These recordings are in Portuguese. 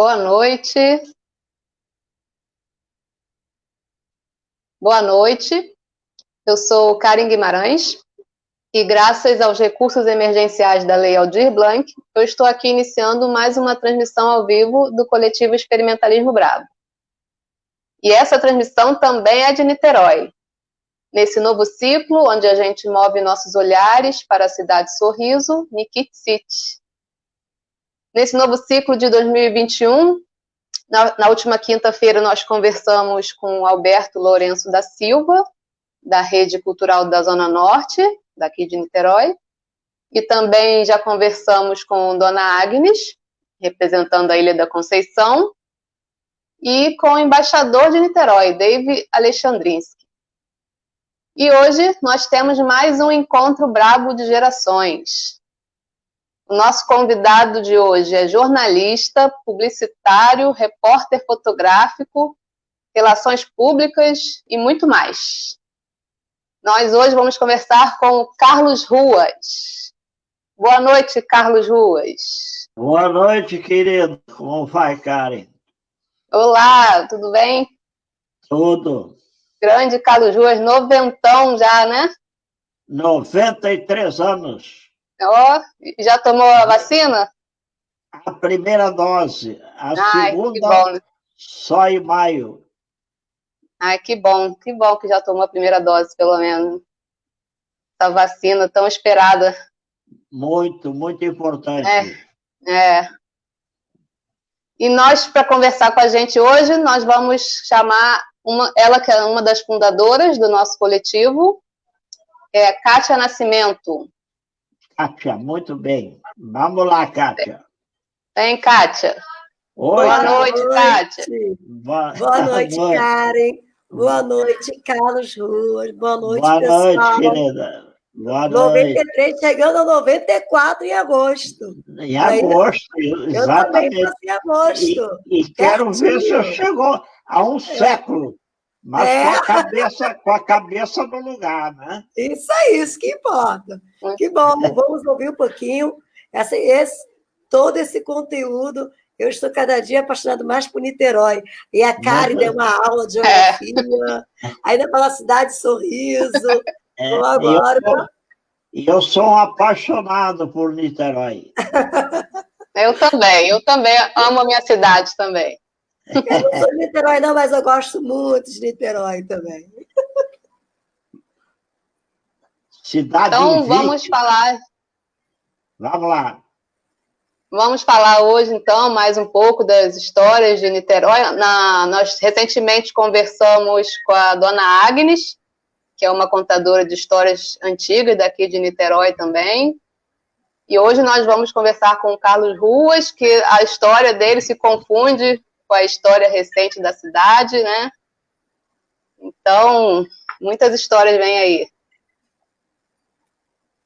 Boa noite. Boa noite. Eu sou Karen Guimarães e, graças aos recursos emergenciais da Lei Aldir Blanc, eu estou aqui iniciando mais uma transmissão ao vivo do coletivo Experimentalismo Brabo. E essa transmissão também é de Niterói, nesse novo ciclo onde a gente move nossos olhares para a cidade Sorriso, Nikit City. Nesse novo ciclo de 2021, na última quinta-feira nós conversamos com Alberto Lourenço da Silva, da Rede Cultural da Zona Norte, daqui de Niterói, e também já conversamos com Dona Agnes, representando a Ilha da Conceição, e com o embaixador de Niterói, Dave Alexandrinsky. E hoje nós temos mais um encontro brabo de gerações. O nosso convidado de hoje é jornalista, publicitário, repórter fotográfico, relações públicas e muito mais. Nós hoje vamos conversar com o Carlos Ruas. Boa noite, Carlos Ruas. Boa noite, querido. Como vai, Karen? Olá, tudo bem? Tudo. Grande Carlos Ruas, noventão já, né? 93 anos. Ó, já tomou a vacina? A primeira dose. A Ai, segunda, que bom. só em maio. Ai, que bom que já tomou a primeira dose, pelo menos. Essa vacina tão esperada. Muito, muito importante. É. E nós, para conversar com a gente hoje, nós vamos chamar ela que é uma das fundadoras do nosso coletivo, é Kátia Nascimento. Kátia, muito bem. Vamos lá, Kátia. Vem, Kátia. Oi, Boa noite, Kátia. Boa noite, Karen. Boa noite, Carlos Ruas. Boa noite, pessoal. Boa noite, querida. Boa noite. 93, chegando a 94 em agosto. Em agosto, exatamente. Eu também passei em agosto. E quero ver se eu chegou a um século, mas com a cabeça no lugar, né? Isso que importa. Que bom, vamos ouvir um pouquinho todo esse conteúdo. Eu estou cada dia apaixonado mais por Niterói. E a Karen deu uma aula de geografia, ainda pela cidade Sorriso. Eu sou um apaixonado por Niterói. Eu também amo a minha cidade também. Eu não sou de Niterói, não, mas eu gosto muito de Niterói também. Cidade então, vamos falar. Vamos lá. Vamos falar hoje, então, mais um pouco das histórias de Niterói. Nós recentemente conversamos com a Dona Agnes, que é uma contadora de histórias antigas daqui de Niterói também. E hoje nós vamos conversar com o Carlos Ruas, que a história dele se confunde com a história recente da cidade, né? Então, muitas histórias vêm aí.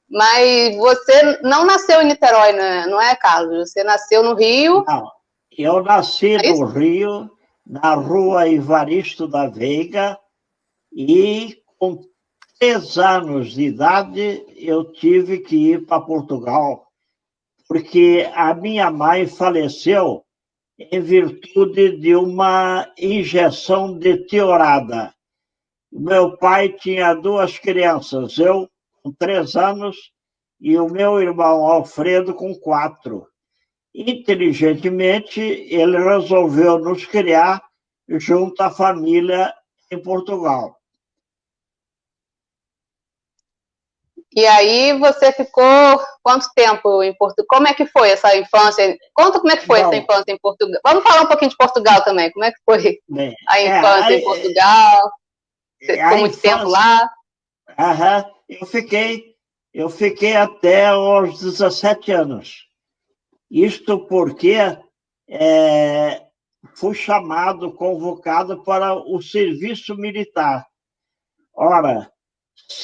Mas você não nasceu em Niterói, né? Não é, Carlos? Você nasceu no Rio? Não, eu nasci no Rio, na rua Evaristo da Veiga, e com 3 anos de idade eu tive que ir para Portugal, porque a minha mãe faleceu em virtude de uma injeção de tiorada. Meu pai tinha 2 crianças, eu com 3 anos e o meu irmão Alfredo com 4. Inteligentemente, ele resolveu nos criar junto à família em Portugal. E aí você ficou quanto tempo em Portugal? Como é que foi essa infância? Conta como é que foi essa infância em Portugal. Vamos falar um pouquinho de Portugal também. Como é que foi a infância em Portugal? Você ficou muito tempo lá? Eu fiquei até aos 17 anos. Isto porque fui convocado para o serviço militar. Ora,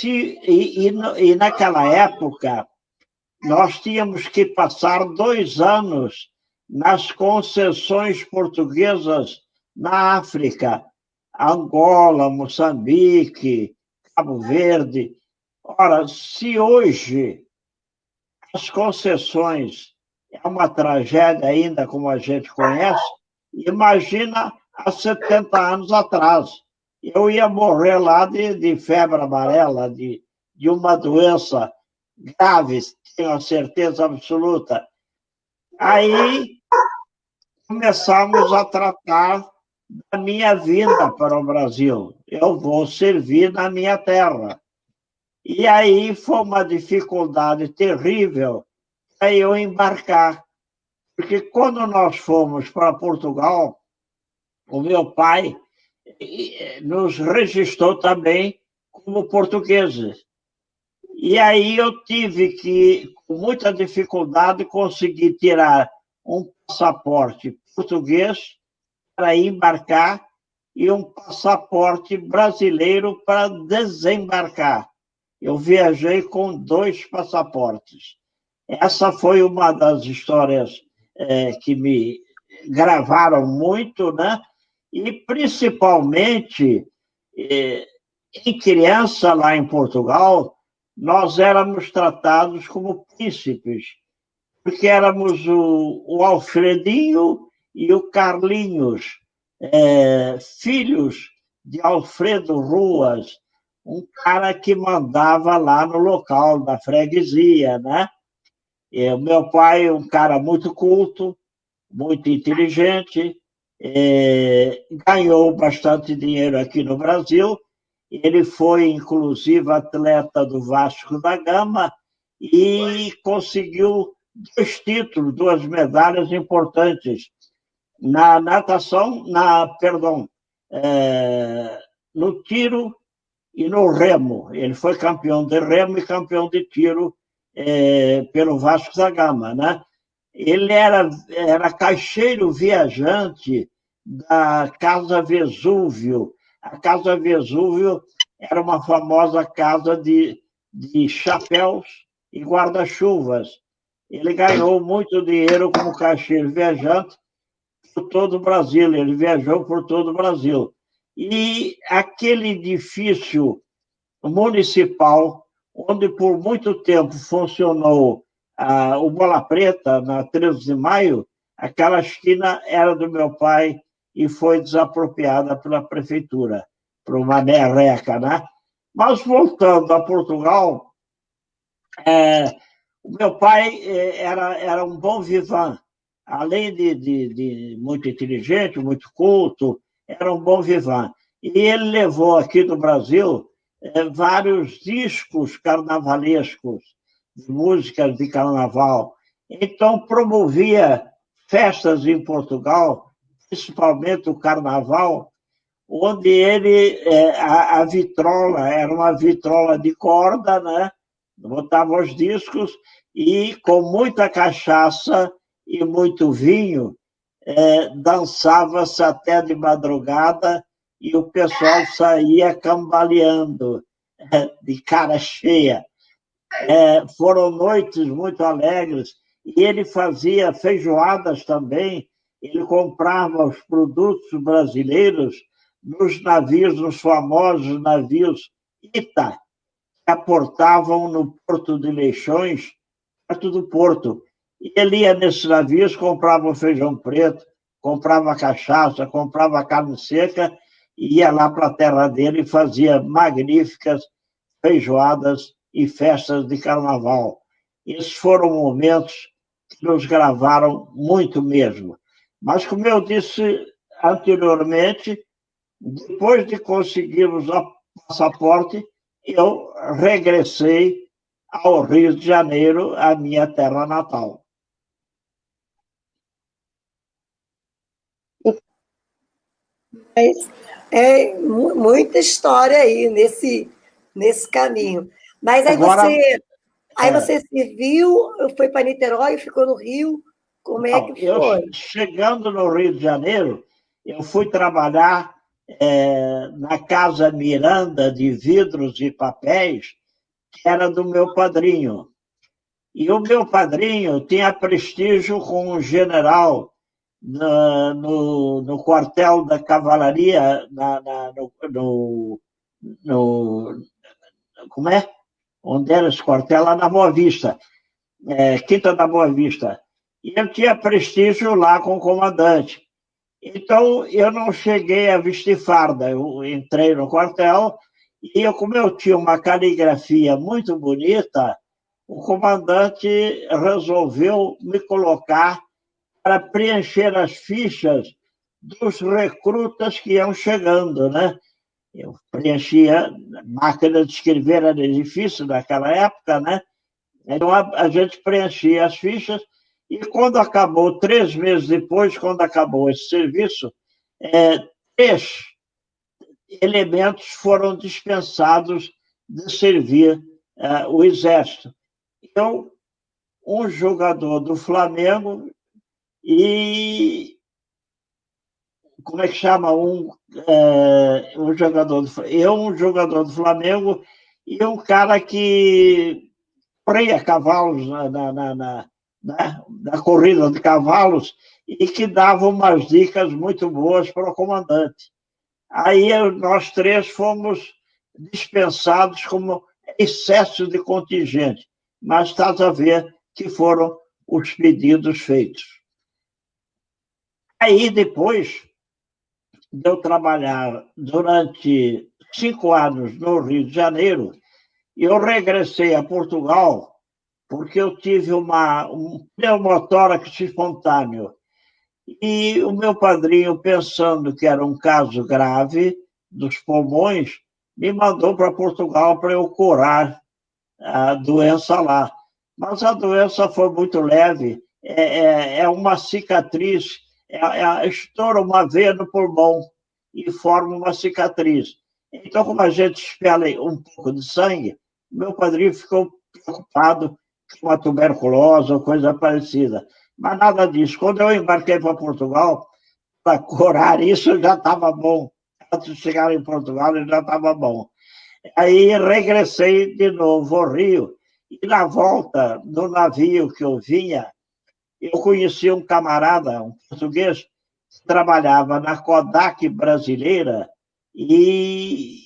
e naquela época, nós tínhamos que passar 2 anos nas concessões portuguesas na África, Angola, Moçambique, Cabo Verde. Ora, se hoje as concessões é uma tragédia ainda, como a gente conhece. Imagina há 70 anos atrás. Eu ia morrer lá de febre amarela, de uma doença grave, tenho a certeza absoluta. Aí começamos a tratar da minha vinda para o Brasil. Eu vou servir na minha terra. E aí foi uma dificuldade terrível para eu embarcar. Porque quando nós fomos para Portugal, o meu pai nos registrou também como portugueses. E aí eu tive que, com muita dificuldade, conseguir tirar um passaporte português para embarcar e um passaporte brasileiro para desembarcar. Eu viajei com 2 passaportes. Essa foi uma das histórias que me gravaram muito, né? E, principalmente, em criança, lá em Portugal, nós éramos tratados como príncipes, porque éramos o Alfredinho e o Carlinhos, filhos de Alfredo Ruas, um cara que mandava lá no local da freguesia, né? O meu pai, um cara muito culto, muito inteligente, ganhou bastante dinheiro aqui no Brasil. Ele foi, inclusive, atleta do Vasco da Gama e conseguiu 2 títulos, 2 medalhas importantes na natação, no tiro e no remo. Ele foi campeão de remo e campeão de tiro pelo Vasco da Gama, né? Ele era caixeiro viajante da Casa Vesúvio. A Casa Vesúvio era uma famosa casa de chapéus e guarda-chuvas. Ele ganhou muito dinheiro como caixeiro viajante por todo o Brasil. Ele viajou por todo o Brasil. E aquele edifício municipal, onde por muito tempo funcionou o Bola Preta, na 13 de maio, aquela esquina era do meu pai e foi desapropriada pela prefeitura, para uma merreca, né? Mas, voltando a Portugal, o meu pai era um bom vivant. Além de muito inteligente, muito culto, era um bom vivant. E ele levou aqui do Brasil vários discos carnavalescos, de músicas de carnaval. Então, promovia festas em Portugal, principalmente o carnaval, onde ele, a vitrola, era uma vitrola de corda, né? Botava os discos e, com muita cachaça e muito vinho, dançava-se até de madrugada e o pessoal saía cambaleando, de cara cheia. Foram noites muito alegres, e ele fazia feijoadas também. Ele comprava os produtos brasileiros nos navios, nos famosos navios Ita, que aportavam no Porto de Leixões, perto do Porto. E ele ia nesses navios, comprava feijão preto, comprava cachaça, comprava carne seca, e ia lá para a terra dele e fazia magníficas feijoadas e festas de carnaval. Esses foram momentos que nos gravaram muito mesmo. Mas, como eu disse anteriormente, depois de conseguirmos o passaporte, eu regressei ao Rio de Janeiro, a minha terra natal. Muita história aí nesse caminho. Mas aí Agora, você serviu, foi para Niterói, ficou no Rio, como é que foi? Chegando no Rio de Janeiro, eu fui trabalhar na Casa Miranda de Vidros e Papéis, que era do meu padrinho. E o meu padrinho tinha prestígio com um general no quartel da cavalaria, como é? Onde era esse quartel? Lá na Boa Vista, Quinta da Boa Vista. e eu tinha prestígio lá com o comandante. Então, eu não cheguei a vestir farda, eu entrei no quartel e eu, como eu tinha uma caligrafia muito bonita, o comandante resolveu me colocar para preencher as fichas dos recrutas que iam chegando, né? Eu preenchia, máquina de escrever era difícil naquela época, né? Então a gente preenchia as fichas e quando acabou, 3 meses depois, quando acabou esse serviço, 3 elementos foram dispensados de servir o Exército. Então, um jogador do Flamengo e como é que chama um jogador um jogador do Flamengo e um cara que freia cavalos na corrida de cavalos e que dava umas dicas muito boas para o comandante. Aí nós 3 fomos dispensados como excesso de contingente, mas estás a ver que foram os pedidos feitos. Aí depois de eu trabalhar durante 5 anos no Rio de Janeiro, eu regressei a Portugal porque eu tive um pneumotórax espontâneo. E o meu padrinho, pensando que era um caso grave dos pulmões, me mandou para Portugal para eu curar a doença lá. Mas a doença foi muito leve, é uma cicatriz, estoura uma veia no pulmão e forma uma cicatriz. Então, como a gente espelha um pouco de sangue, meu padrinho ficou preocupado com uma tuberculose ou coisa parecida. Mas nada disso. Quando eu embarquei para Portugal, para curar isso já estava bom. Antes de chegar em Portugal, já estava bom. Aí regressei de novo ao Rio, e na volta, no navio que eu vinha, eu conheci um camarada, um português, que trabalhava na Kodak brasileira e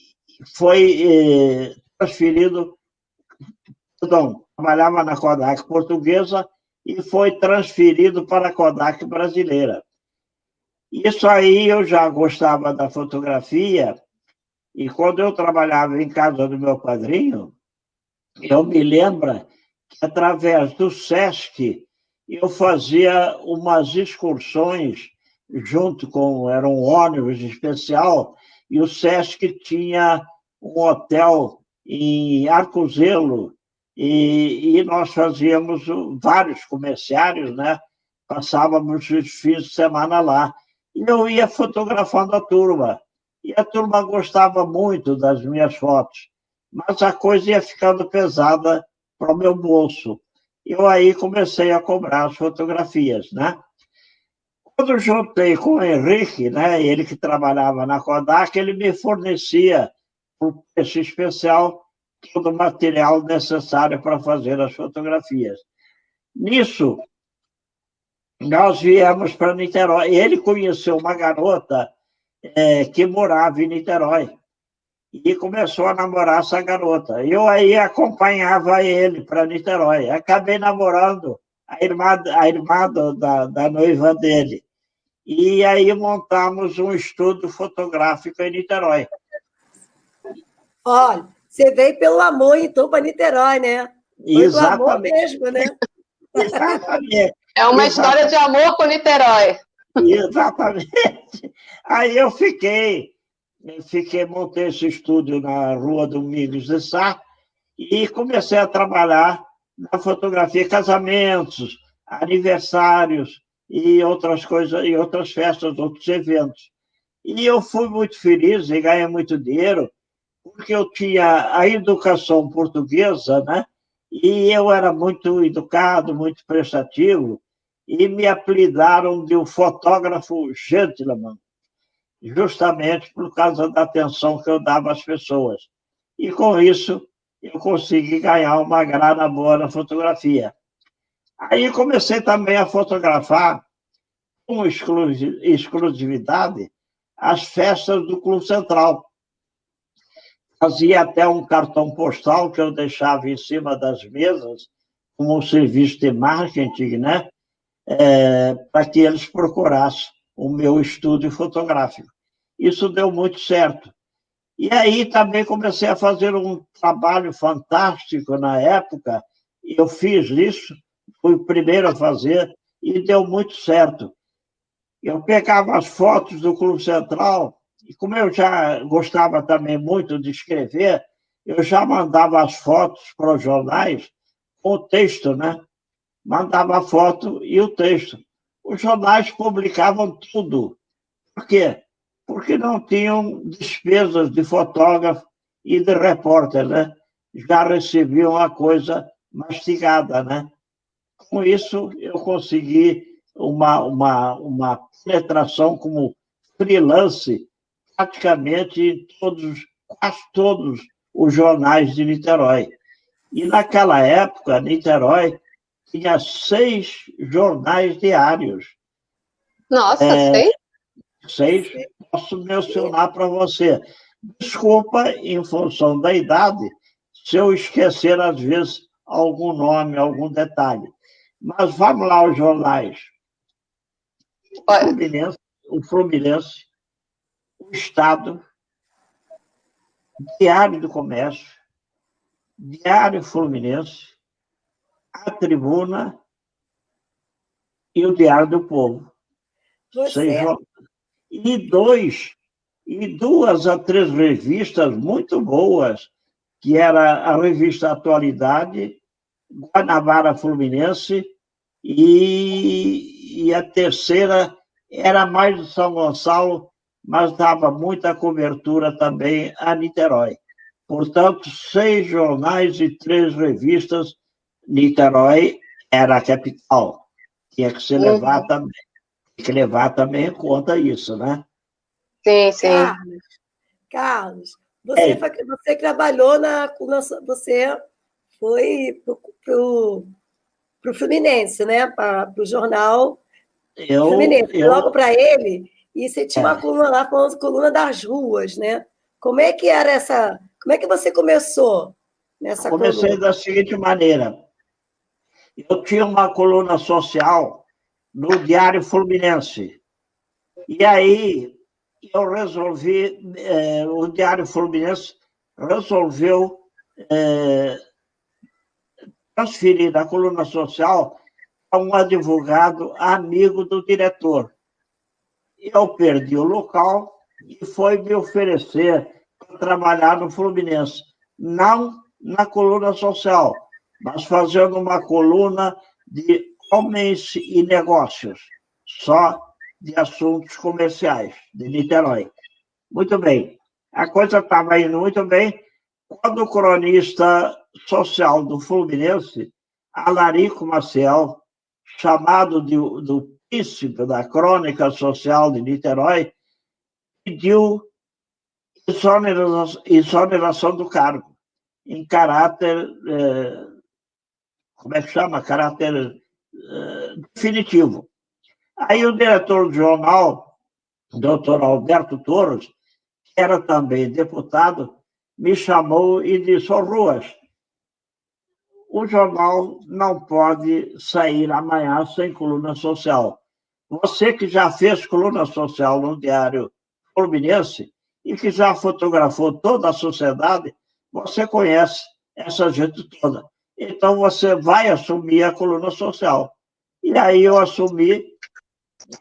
foi transferido, perdão, trabalhava na Kodak portuguesa e foi transferido para a Kodak brasileira. Isso aí eu já gostava da fotografia, e quando eu trabalhava em casa do meu padrinho, eu me lembro que, através do SESC, eu fazia umas excursões junto com... Era um ônibus especial, e o SESC tinha um hotel em Arcozelo, e nós fazíamos vários comerciários, né? Passávamos os fins de semana lá. E eu ia fotografando a turma. E a turma gostava muito das minhas fotos, mas a coisa ia ficando pesada para o meu bolso. Eu aí comecei a cobrar as fotografias, né? Quando juntei com o Henrique, né, ele que trabalhava na Kodak, ele me fornecia, por preço especial, todo o material necessário para fazer as fotografias. Nisso, nós viemos para Niterói. Ele conheceu uma garota que morava em Niterói e começou a namorar essa garota. Eu aí acompanhava ele para Niterói. Acabei namorando a irmã da noiva dele. E aí montamos um estúdio fotográfico em Niterói. Olha, você veio pelo amor, então, para Niterói, né? Foi do amor mesmo, né? Exatamente. É uma história de amor com Niterói. Exatamente. Aí eu montei esse estúdio na Rua Domingos de Sá e comecei a trabalhar na fotografia, casamentos, aniversários e outras coisas, e outras festas, outros eventos. E eu fui muito feliz e ganhei muito dinheiro, porque eu tinha a educação portuguesa, né? E eu era muito educado, muito prestativo, e me apelidaram de um fotógrafo gentleman, justamente por causa da atenção que eu dava às pessoas. E com isso, eu consegui ganhar uma grana boa na fotografia. Aí comecei também a fotografar com exclusividade as festas do Clube Central. Fazia até um cartão postal que eu deixava em cima das mesas, como um serviço de marketing, né? para que eles procurassem o meu estúdio fotográfico. Isso deu muito certo. E aí também comecei a fazer um trabalho fantástico na época, eu fiz isso, fui o primeiro a fazer, e deu muito certo. Eu pegava as fotos do Clube Central, e como eu já gostava também muito de escrever, eu já mandava as fotos para os jornais com o texto, né? Mandava a foto e o texto. Os jornais publicavam tudo. Por quê? Porque não tinham despesas de fotógrafo e de repórter, né? Já recebiam a coisa mastigada, né? Com isso, eu consegui uma penetração como freelance praticamente em quase todos os jornais de Niterói. E naquela época, Niterói tinha 6 jornais diários. Nossa, sei. 6, posso mencionar para você. Desculpa, em função da idade, se eu esquecer, às vezes, algum nome, algum detalhe. Mas vamos lá aos jornais. O Fluminense, o Estado, Diário do Comércio, Diário Fluminense, a Tribuna e o Diário do Povo. Você... E 2 a 3 revistas muito boas, que era a revista Atualidade, Guanabara Fluminense, e a terceira era mais de São Gonçalo, mas dava muita cobertura também a Niterói. Portanto, 6 jornais e 3 revistas. Niterói era a capital. Tinha que se levar também. Tem que levar também em conta isso, né? Sim, sim. Carlos, você trabalhou você foi para o Fluminense, né? Para o jornal Fluminense. Logo para ele, e você tinha uma coluna lá, falando coluna das ruas, né? Como é que era essa... Como é que você começou nessa coluna? Comecei da seguinte maneira. Eu tinha uma coluna social no Diário Fluminense. E aí eu resolvi, o Diário Fluminense resolveu transferir da coluna social a um advogado amigo do diretor. Eu perdi o local e foi me oferecer para trabalhar no Fluminense, não na coluna social, mas fazendo uma coluna de homens e negócios, só de assuntos comerciais, de Niterói. Muito bem, a coisa estava indo muito bem, quando o cronista social do Fluminense, Alarico Maciel, chamado do príncipe da crônica social de Niterói, pediu exoneração do cargo, em caráter, como é que chama? Caráter definitivo. Aí o diretor do jornal, doutor Alberto Torres, que era também deputado, me chamou e disse: "Ô Ruas, o jornal não pode sair amanhã sem coluna social. Você que já fez coluna social no Diário Fluminense e que já fotografou toda a sociedade, você conhece essa gente toda. Então, você vai assumir a coluna social." E aí eu assumi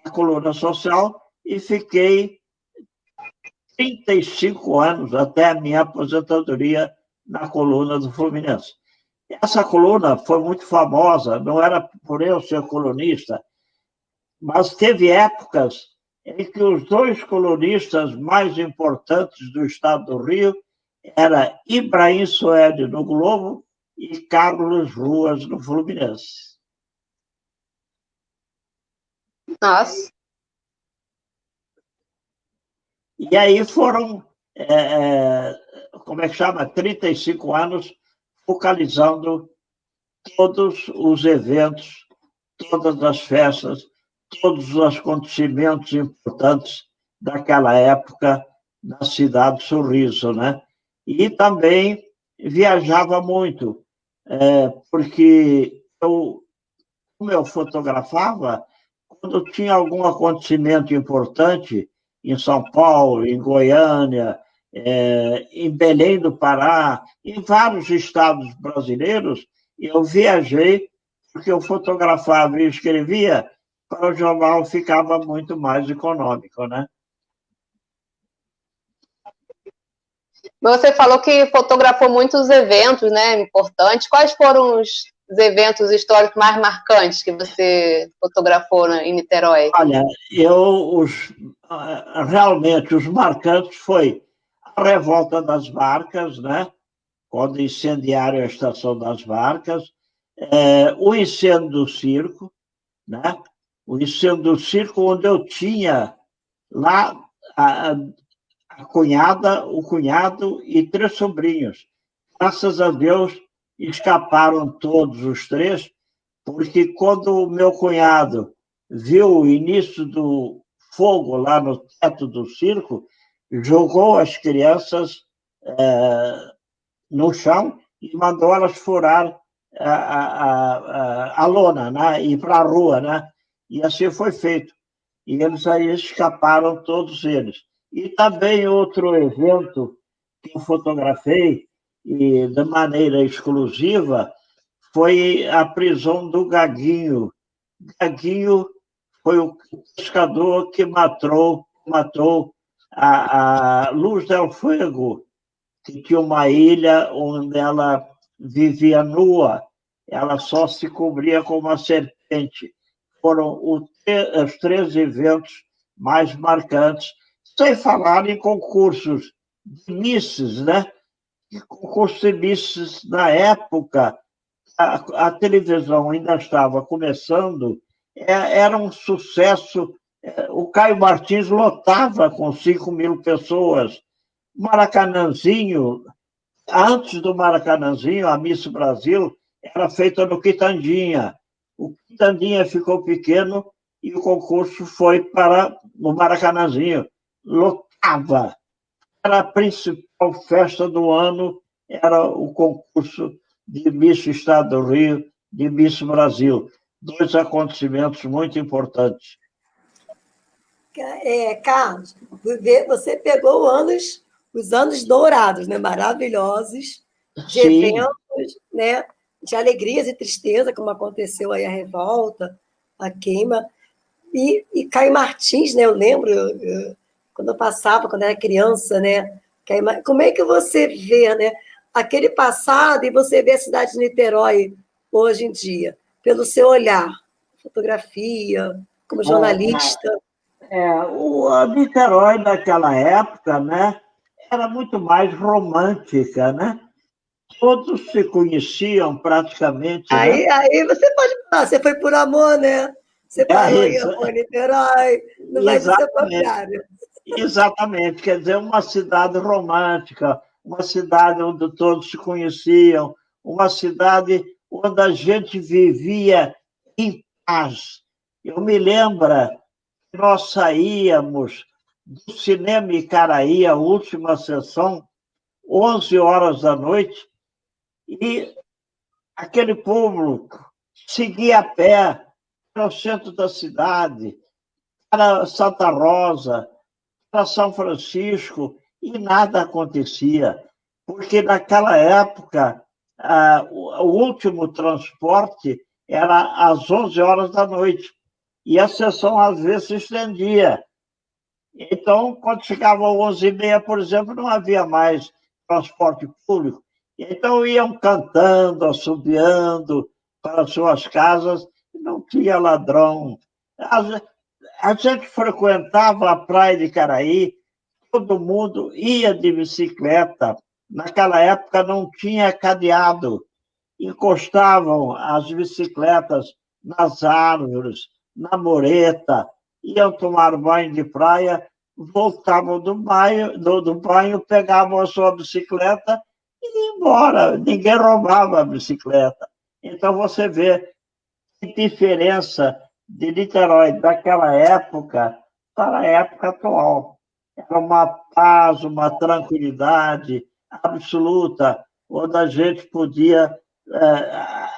a coluna social e fiquei 35 anos, até a minha aposentadoria, na coluna do Fluminense. Essa coluna foi muito famosa, não era por eu ser colunista, mas teve épocas em que os 2 colunistas mais importantes do estado do Rio eram Ibrahim Suede, no Globo, e Carlos Ruas, no Fluminense. Nossa. E aí foram, como é que chama? 35 anos focalizando todos os eventos, todas as festas, todos os acontecimentos importantes daquela época na cidade de Sorriso, né? E também viajava muito, porque eu como eu fotografava, quando tinha algum acontecimento importante em São Paulo, em Goiânia, em Belém do Pará, em vários estados brasileiros, eu viajei, porque eu fotografava e escrevia, para o jornal ficava muito mais econômico, né? Você falou que fotografou muitos eventos, né, importantes. Quais foram os eventos históricos mais marcantes que você fotografou em Niterói? Olha, realmente os marcantes foi a revolta das barcas, né? Quando incendiaram a estação das barcas, o incêndio do circo, né? O incêndio do circo, onde eu tinha lá a cunhada, o cunhado e 3 sobrinhos. Graças a Deus, escaparam todos os 3, porque quando o meu cunhado viu o início do fogo lá no teto do circo, jogou as crianças no chão e mandou elas furar a lona, né? Ir para a rua, né? E assim foi feito. E eles aí escaparam, todos eles. E também outro evento que eu fotografei, e de maneira exclusiva, foi a prisão do Gaguinho. Gaguinho foi o pescador que matou a Luz del Fuego, que tinha uma ilha onde ela vivia nua, ela só se cobria com uma serpente. Foram os 3 eventos mais marcantes, sem falar em concursos de misses, né? Concursos de misses, na época, a televisão ainda estava começando, era um sucesso. O Caio Martins lotava com 5.000 pessoas. Maracanãzinho, antes do Maracanãzinho, a Miss Brasil era feita no Quitandinha. O Quitandinha ficou pequeno e o concurso foi para o Maracanãzinho. Lotava. Era a principal festa do ano, era o concurso de Miss Estado do Rio, de Miss Brasil. 2 acontecimentos muito importantes. Carlos, você pegou os anos dourados, né? Maravilhosos, de Sim. Eventos, né? De alegrias e tristeza, como aconteceu aí a revolta, a queima. E Caio Martins, né? Eu lembro, quando eu passava, quando eu era criança, né? Como é que você vê, né? Aquele passado e você vê a cidade de Niterói hoje em dia, pelo seu olhar, fotografia, como jornalista? A Niterói naquela época, né, era muito mais romântica, né? Todos se conheciam praticamente, né? Aí você pode falar, você foi por amor, né? Você parou em amor em Niterói, não vai dizer o contrário. Exatamente, quer dizer, uma cidade romântica, uma cidade onde todos se conheciam, uma cidade onde a gente vivia em paz. Eu me lembro que nós saíamos do Cinema Icaraí, a última sessão, 11 horas da noite, e aquele público seguia a pé para o centro da cidade, para Santa Rosa, para São Francisco, e nada acontecia, porque naquela época o último transporte era às 11 horas da noite, e a sessão às vezes se estendia. Então, quando chegava às 11h30, por exemplo, não havia mais transporte público. Então, iam cantando, assobiando para suas casas, não tinha ladrão. A gente frequentava a praia de Caraí, todo mundo ia de bicicleta. Naquela época não tinha cadeado. Encostavam as bicicletas nas árvores, na mureta, iam tomar banho de praia, voltavam do banho, pegavam a sua bicicleta e iam embora. Ninguém roubava a bicicleta. Então, você vê que diferença de Niterói daquela época para a época atual. Era uma paz, uma tranquilidade absoluta, onde a gente podia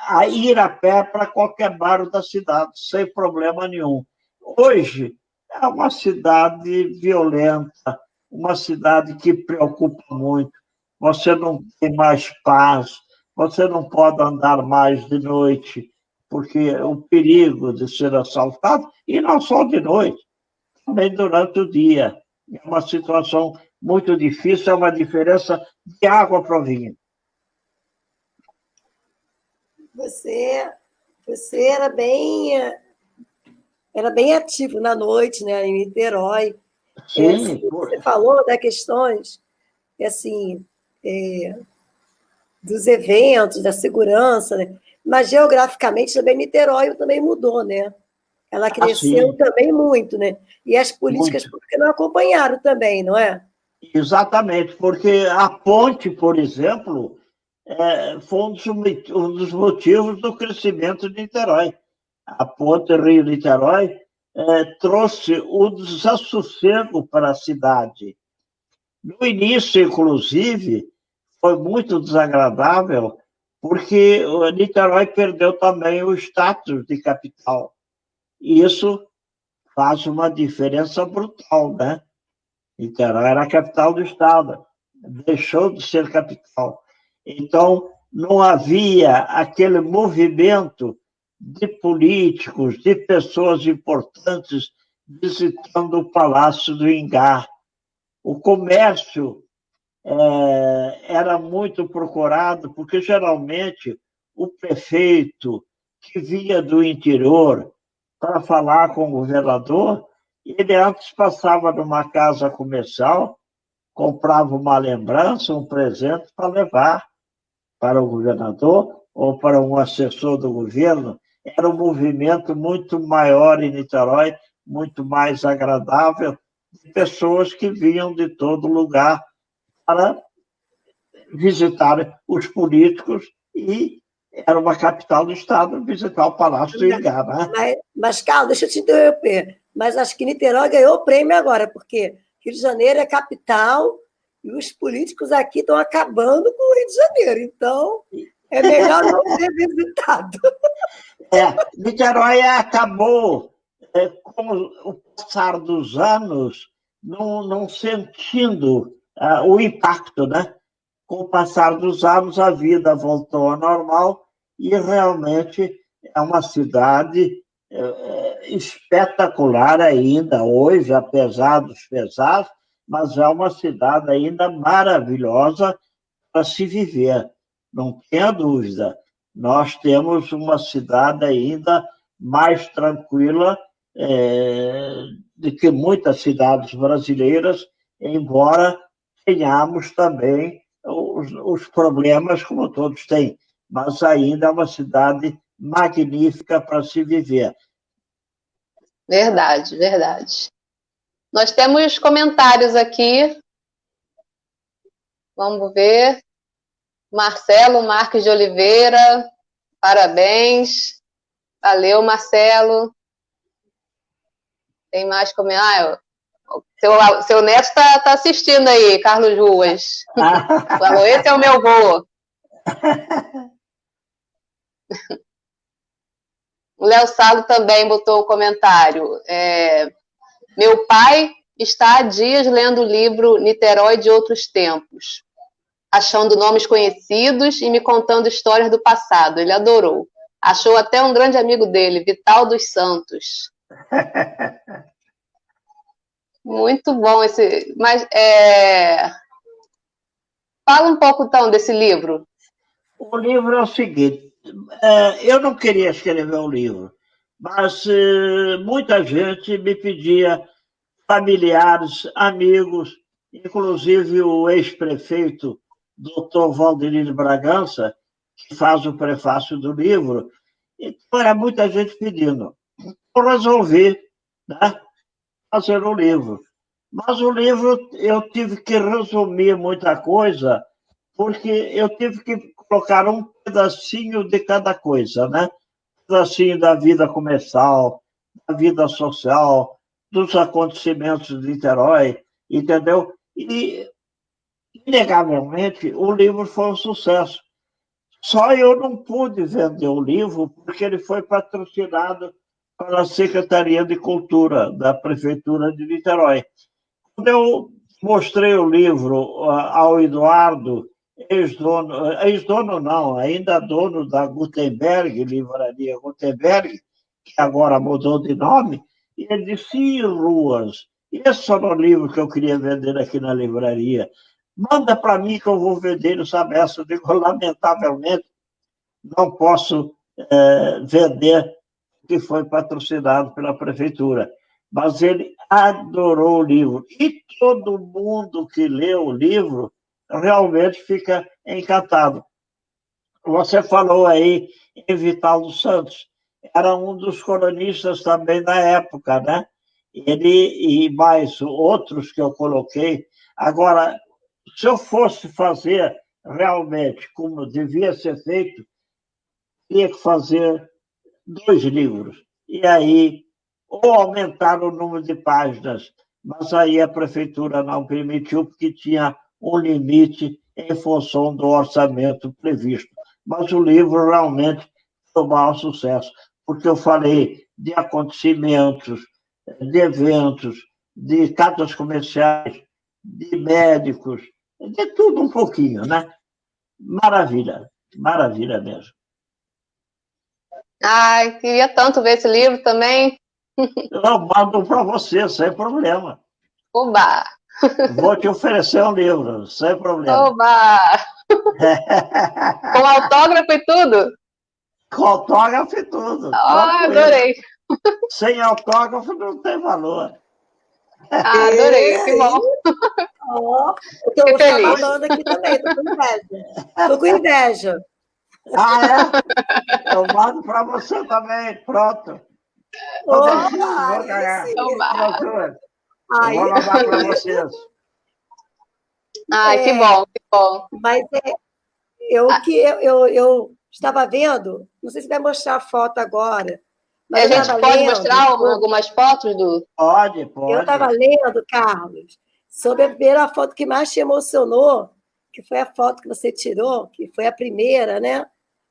a ir a pé para qualquer bairro da cidade, sem problema nenhum. Hoje, é uma cidade violenta, uma cidade que preocupa muito. Você não tem mais paz, você não pode andar mais de noite, porque o perigo de ser assaltado, e não só de noite, também durante o dia. É uma situação muito difícil, é uma diferença de água para o vinho. Você era bem ativo na noite, né, em Niterói. Sim, Assim, você falou das questões assim, dos eventos, da segurança, né? Mas geograficamente também Niterói também mudou, né? Ela cresceu também muito, né? E as políticas públicas não acompanharam também, não é? Exatamente, porque a ponte, por exemplo, foi um dos motivos do crescimento de Niterói. A ponte Rio-Niterói trouxe o desassossego para a cidade. No início, inclusive, foi muito desagradável, porque Niterói perdeu também o status de capital. E isso faz uma diferença brutal, né? Niterói era a capital do estado, deixou de ser capital. Então, não havia aquele movimento de políticos, de pessoas importantes visitando o Palácio do Ingá. O comércio era muito procurado, porque geralmente o prefeito que vinha do interior para falar com o governador, ele antes passava numa casa comercial, comprava uma lembrança, um presente para levar para o governador ou para um assessor do governo. Era um movimento muito maior em Niterói, muito mais agradável, de pessoas que vinham de todo lugar para visitar os políticos e era uma capital do Estado, visitar o Palácio do Ingá, né? Mas, Carlos, deixa eu te interromper. Mas acho que Niterói ganhou o prêmio agora, porque Rio de Janeiro é capital e os políticos aqui estão acabando com o Rio de Janeiro. Então, é melhor não ser visitado. Niterói acabou, com o passar dos anos, não sentindo o impacto, né? Com o passar dos anos, a vida voltou ao normal e realmente é uma cidade espetacular ainda hoje, apesar dos pesares, mas é uma cidade ainda maravilhosa para se viver, não tenha dúvida. Nós temos uma cidade ainda mais tranquila do que muitas cidades brasileiras, embora tenhamos também os problemas como todos têm, mas ainda é uma cidade magnífica para se viver. Verdade, verdade. Nós temos comentários aqui. Vamos ver. Marcelo Marques de Oliveira, parabéns. Valeu, Marcelo. Tem mais comentários? Seu neto está assistindo aí, Carlos Ruas. Falou, esse é o meu vô. O Léo Salo também botou o comentário. Meu pai está há dias lendo o livro Niterói de Outros Tempos, achando nomes conhecidos e me contando histórias do passado. Ele adorou. Achou até um grande amigo dele, Vital dos Santos. Muito bom esse. Mas fala um pouco então desse livro. O livro é o seguinte: eu não queria escrever um livro, mas muita gente me pedia, familiares, amigos, inclusive o ex-prefeito, doutor Valdir Bragança, que faz o prefácio do livro. Então, era muita gente pedindo. Eu resolvi, né, fazer o livro. Mas o livro eu tive que resumir muita coisa, porque eu tive que colocar um pedacinho de cada coisa, né? Um pedacinho da vida comercial, da vida social, dos acontecimentos de Niterói, entendeu? E, inegavelmente, o livro foi um sucesso. Só eu não pude vender o livro porque ele foi patrocinado pela Secretaria de Cultura da Prefeitura de Niterói. Quando eu mostrei o livro ao Eduardo, ex-dono não, ainda dono da Gutenberg, Livraria Gutenberg, que agora mudou de nome, e ele disse: "Ih, Ruas, esse era o livro que eu queria vender aqui na livraria. Manda para mim que eu vou vender". Ele sabe essa. Eu digo: lamentavelmente, não posso vender, que foi patrocinado pela prefeitura. Mas ele adorou o livro. E todo mundo que lê o livro realmente fica encantado. Você falou aí em Vital dos Santos. Era um dos colonistas também da época, né? Ele e mais outros que eu coloquei. Agora, se eu fosse fazer realmente como devia ser feito, tinha que fazer 2 livros. E aí, ou aumentar o número de páginas, mas aí a prefeitura não permitiu, porque tinha um limite em função do orçamento previsto. Mas o livro realmente foi um maior sucesso, porque eu falei de acontecimentos, de eventos, de cartas comerciais, de médicos, de tudo um pouquinho, né? Maravilha, maravilha mesmo. Ai, queria tanto ver esse livro também. Eu mando para você, sem problema. Oba! Vou te oferecer um livro, sem problema. Oba! Com autógrafo e tudo? Com autógrafo e tudo, Ah, tranquilo. adorei. Sem autógrafo não tem valor. Ah, adorei, que bom. Ó, eu tô Fiquei feliz. babando aqui também, tô com inveja. Tô com inveja. Ah, é? Eu mando para você também, pronto. Todos Opa, dias vou aí ganhar. sim. Assinatura. Eu vou Aí, mandar para vocês. Ai, que bom, que bom. mas eu estava vendo, não sei se vai mostrar a foto agora, mas A eu gente estava pode lendo, mostrar algumas fotos do. Pode, eu estava pode. lendo, Carlos, sobre a primeira foto que mais te emocionou, que foi a foto que você tirou, que foi a primeira, né?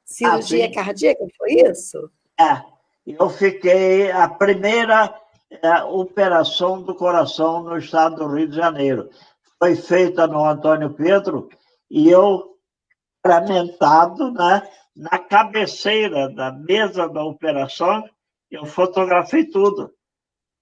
Cirurgia Assim, cardíaca, foi isso? eu fiquei a primeira operação do coração no estado do Rio de Janeiro. Foi feita no Antônio Pedro e eu, paramentado, né, na cabeceira da mesa da operação, eu fotografei tudo.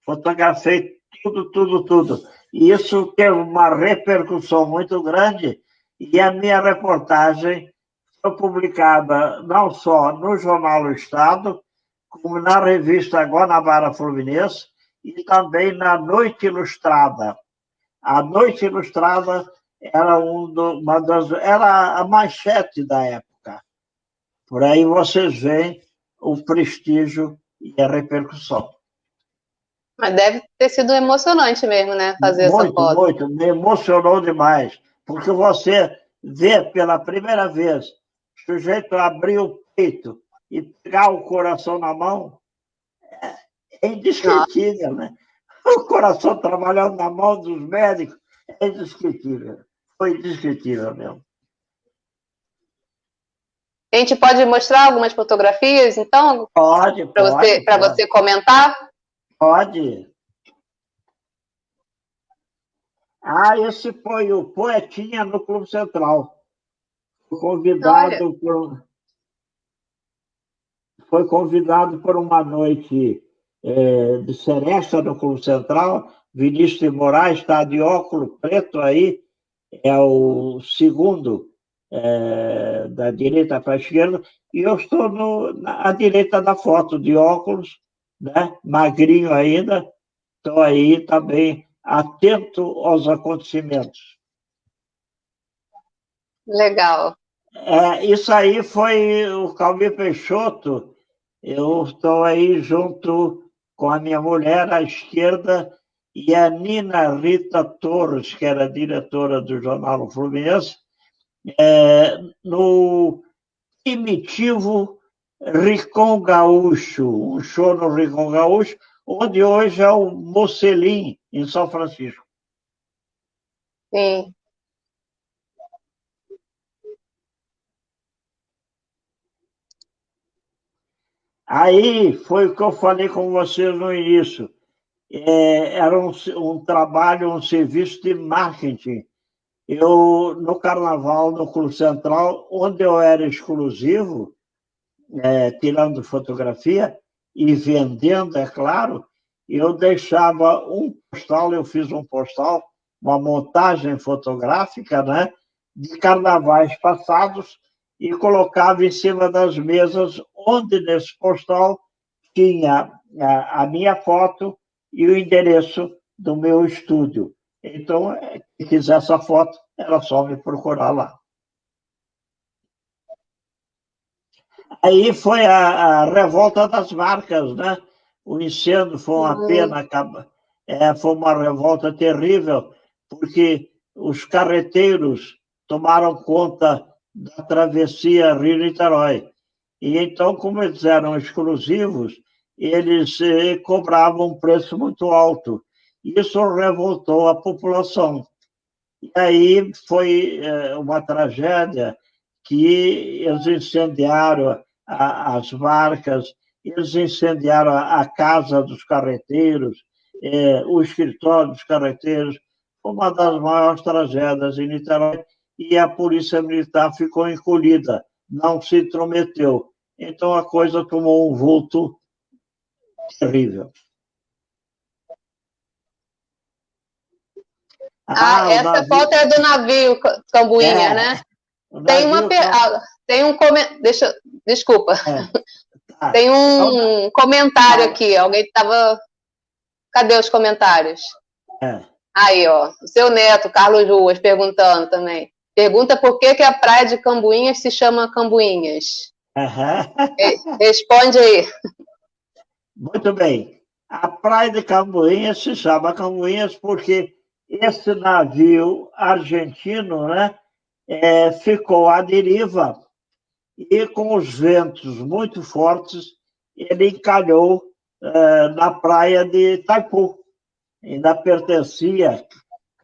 Fotografei tudo, tudo, tudo. E isso teve uma repercussão muito grande e a minha reportagem foi publicada não só no jornal O Estado, como na revista Guanabara Fluminense e também na Noite Ilustrada. A Noite Ilustrada era era a manchete da época. Por aí vocês veem o prestígio e a repercussão. Mas deve ter sido emocionante mesmo, né? Fazer essa Muito, foto. muito, me emocionou demais, porque você vê pela primeira vez o sujeito abrir o peito e pegar o coração na mão, é Nossa. indescritível, né? O coração trabalhando na mão dos médicos é indescritível. Foi indescritível mesmo. A gente pode mostrar algumas fotografias, então, Pode, para pode, você comentar? pode. Ah, esse foi o Poetinha no Clube Central. Foi Olha, convidado por, foi convidado por uma noite de seresta no Clube Central. Vinícius de Moraes está de óculos preto aí, é o segundo da direita para a esquerda, e eu estou à direita da foto, de óculos, né? Magrinho ainda, estou aí também atento aos acontecimentos. legal. Isso aí foi o Calmir Peixoto. Eu estou aí junto com a minha mulher à esquerda e a Nina Rita Torres, que era diretora do Jornal Fluminense, no primitivo Ricon Gaúcho, um show no Ricon Gaúcho, onde hoje é o Mocelim, em São Francisco. Sim. Aí foi o que eu falei com vocês no início. Era um trabalho, um serviço de marketing. Eu, no Carnaval, no Clube Central, onde eu era exclusivo, tirando fotografia e vendendo, é claro, eu deixava um postal, eu fiz um postal, uma montagem fotográfica, né, de carnavais passados e colocava em cima das mesas, onde nesse postal tinha a minha foto e o endereço do meu estúdio. Então, quem quisesse a foto, era só me procurar lá. Aí foi a revolta das marcas, né? O incêndio foi uma pena, foi uma revolta terrível, porque os carreteiros tomaram conta da travessia Rio-Niterói. E então, como eles eram exclusivos, eles cobravam um preço muito alto. Isso revoltou a população. E aí foi uma tragédia que eles incendiaram as barcas, eles incendiaram a casa dos carreteiros, o escritório dos carreteiros. Foi uma das maiores tragédias em Niterói e a Polícia Militar ficou encolhida, não se intrometeu. Então a coisa tomou um vulto terrível. Essa foto é do navio Cambuinha, né? Tem tem um comentário. Desculpa. Tá. Tem um comentário aqui. Alguém estava. Cadê os comentários? Aí, ó. O seu neto, Carlos Ruas, perguntando também. Pergunta por que a praia de Cambuinhas se chama Cambuinhas. Responde aí. Muito bem. A praia de Cambuinhas se chama Cambuinhas porque esse navio argentino, né, ficou à deriva e, com os ventos muito fortes, ele encalhou na praia de Itaipu. Ainda pertencia,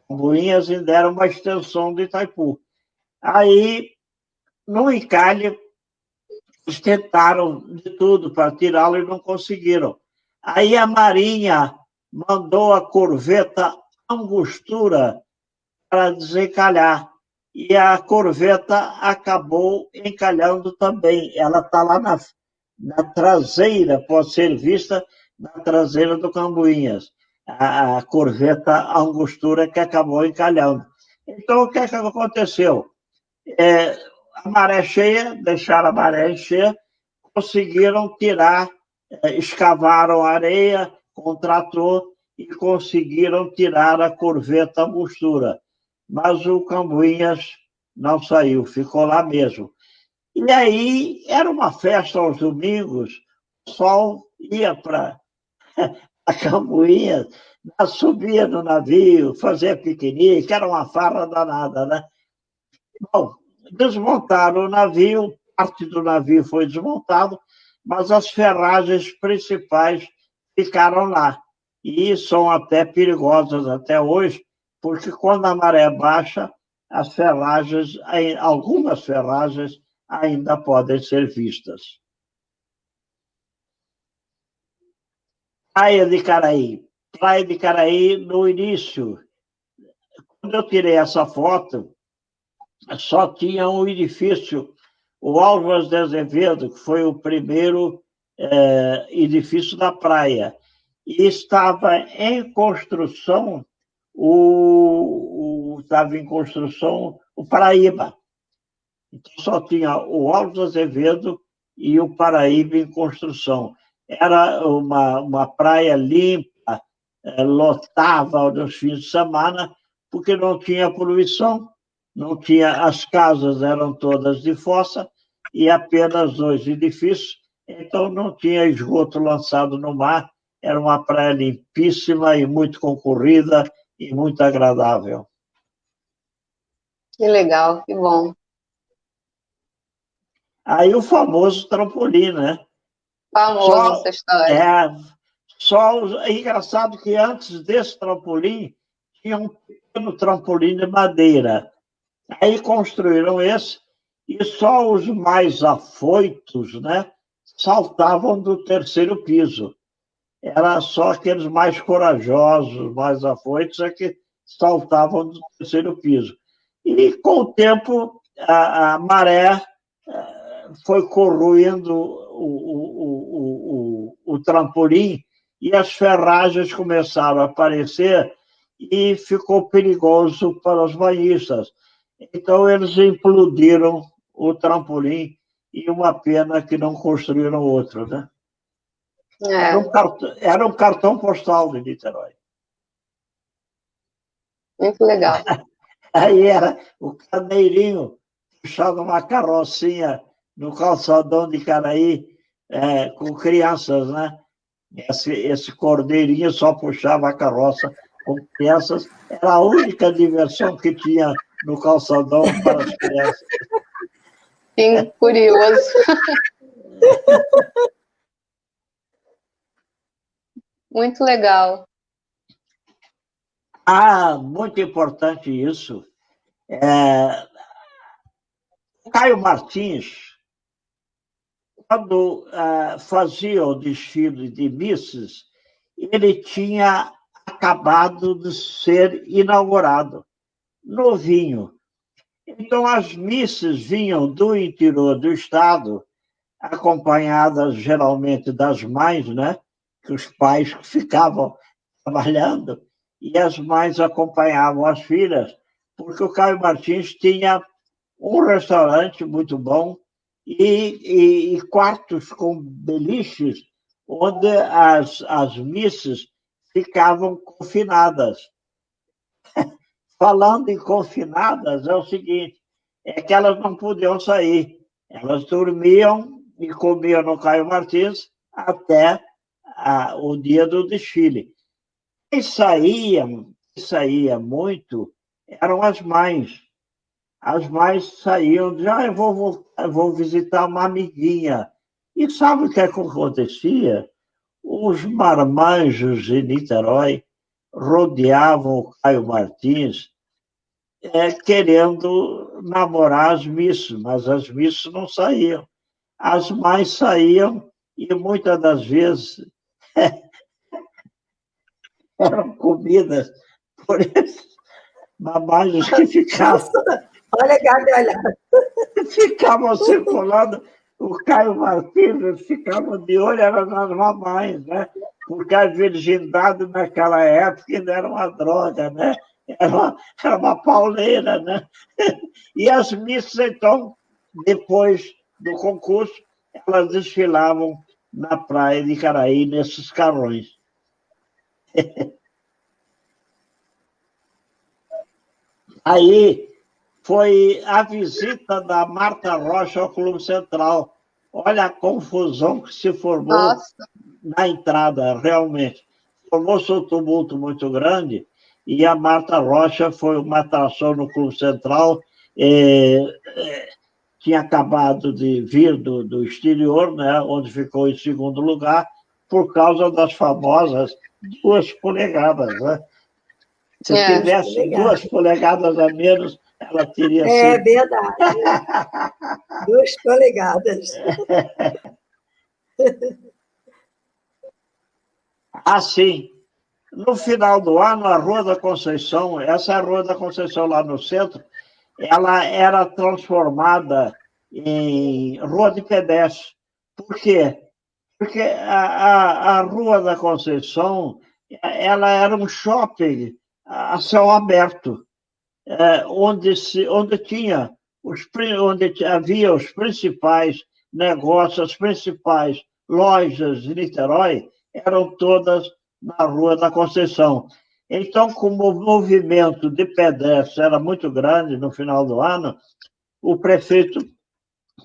Cambuinhas ainda era uma extensão de Itaipu. Aí, no encalhe, eles tentaram de tudo para tirá-lo e não conseguiram. Aí a Marinha mandou a corveta Angostura para desencalhar. E a corveta acabou encalhando também. Ela está lá na traseira, pode ser vista na traseira do Cambuinhas. A corveta Angostura que acabou encalhando. Então, o que é que aconteceu? A maré cheia, deixaram a maré cheia, conseguiram tirar, escavaram a areia com o trator e conseguiram tirar a corveta Angostura. Mas o Cambuinhas não saiu, ficou lá mesmo. E aí era uma festa aos domingos, o sol ia para a Cambuinhas, subia no navio, fazia piquenique, era uma farra danada, né? Bom, desmontaram o navio, parte do navio foi desmontado, mas as ferragens principais ficaram lá. E são até perigosas até hoje, porque quando a maré baixa, as ferragens, algumas ferragens ainda podem ser vistas. Praia de Caraí. Praia de Caraí, no início, quando eu tirei essa foto, só tinha um edifício, o Álvares de Azevedo, que foi o primeiro edifício da praia. E estava em construção o Paraíba. Então, só tinha o Álvares de Azevedo e o Paraíba em construção. Era uma praia limpa, lotava nos fins de semana, porque não tinha poluição, não tinha, as casas eram todas de fossa e apenas 2 edifícios, então não tinha esgoto lançado no mar, era uma praia limpíssima e muito concorrida e muito agradável. Que legal, que bom. Aí o famoso trampolim, né? Famoso essa história. É engraçado que antes desse trampolim, tinha um pequeno trampolim de madeira. Aí construíram esse, e só os mais afoitos, né, saltavam do terceiro piso. Era só aqueles mais corajosos, mais afoitos, é que saltavam do terceiro piso. E, com o tempo, a maré foi corroendo o trampolim e as ferragens começaram a aparecer e ficou perigoso para os banhistas. Então, eles implodiram o trampolim e uma pena que não construíram outro, né? Era um cartão postal de Niterói. Muito legal. Aí era o Carneirinho puxava uma carrocinha no calçadão de Caraí com crianças, né? Esse cordeirinho só puxava a carroça com crianças. Era a única diversão que tinha no calçadão para as crianças. Que curioso. Muito legal. Muito importante isso. Caio Martins, quando fazia o desfile de Misses, ele tinha acabado de ser inaugurado, novinho. Então, as Misses vinham do interior do estado, acompanhadas geralmente das mães, né? Que os pais ficavam trabalhando, e as mães acompanhavam as filhas, porque o Caio Martins tinha um restaurante muito bom e quartos com beliches, onde as misses ficavam confinadas. Falando em confinadas, é o seguinte, é que elas não podiam sair. Elas dormiam e comiam no Caio Martins até o dia do desfile. Quem saía muito eram as mães. As mães saíam, já eu vou visitar uma amiguinha. E sabe o que acontecia? Os marmanjos de Niterói rodeavam o Caio Martins querendo namorar as missas, mas as missas não saíam. As mães saíam e muitas das vezes eram comidas por esses marmanjos que ficavam. Olha, gargalhada. Ficavam circulando, o Caio Martins ficava de olho, era nas mamães, né? Porque a virgindade naquela época ainda era uma droga, né? Era uma pauleira, né? E as missas, então, depois do concurso, elas desfilavam na praia de Caraí, nesses carrões. Aí foi a visita da Marta Rocha ao Clube Central. Olha a confusão que se formou na entrada, realmente. Formou-se um tumulto muito grande e a Marta Rocha foi uma atração no Clube Central. Tinha acabado de vir do exterior, né, onde ficou em segundo lugar, por causa das famosas 2 polegadas. Né? Se tivesse 2 polegadas a menos, ela teria sido... É verdade. 2 polegadas. Assim, no final do ano, a Rua da Conceição, essa é a Rua da Conceição lá no centro, ela era transformada em rua de pedestre. Por quê? Porque a Rua da Conceição ela era um shopping a céu aberto, onde havia os principais negócios, as principais lojas de Niterói, eram todas na Rua da Conceição. Então, como o movimento de pedestres era muito grande no final do ano, o prefeito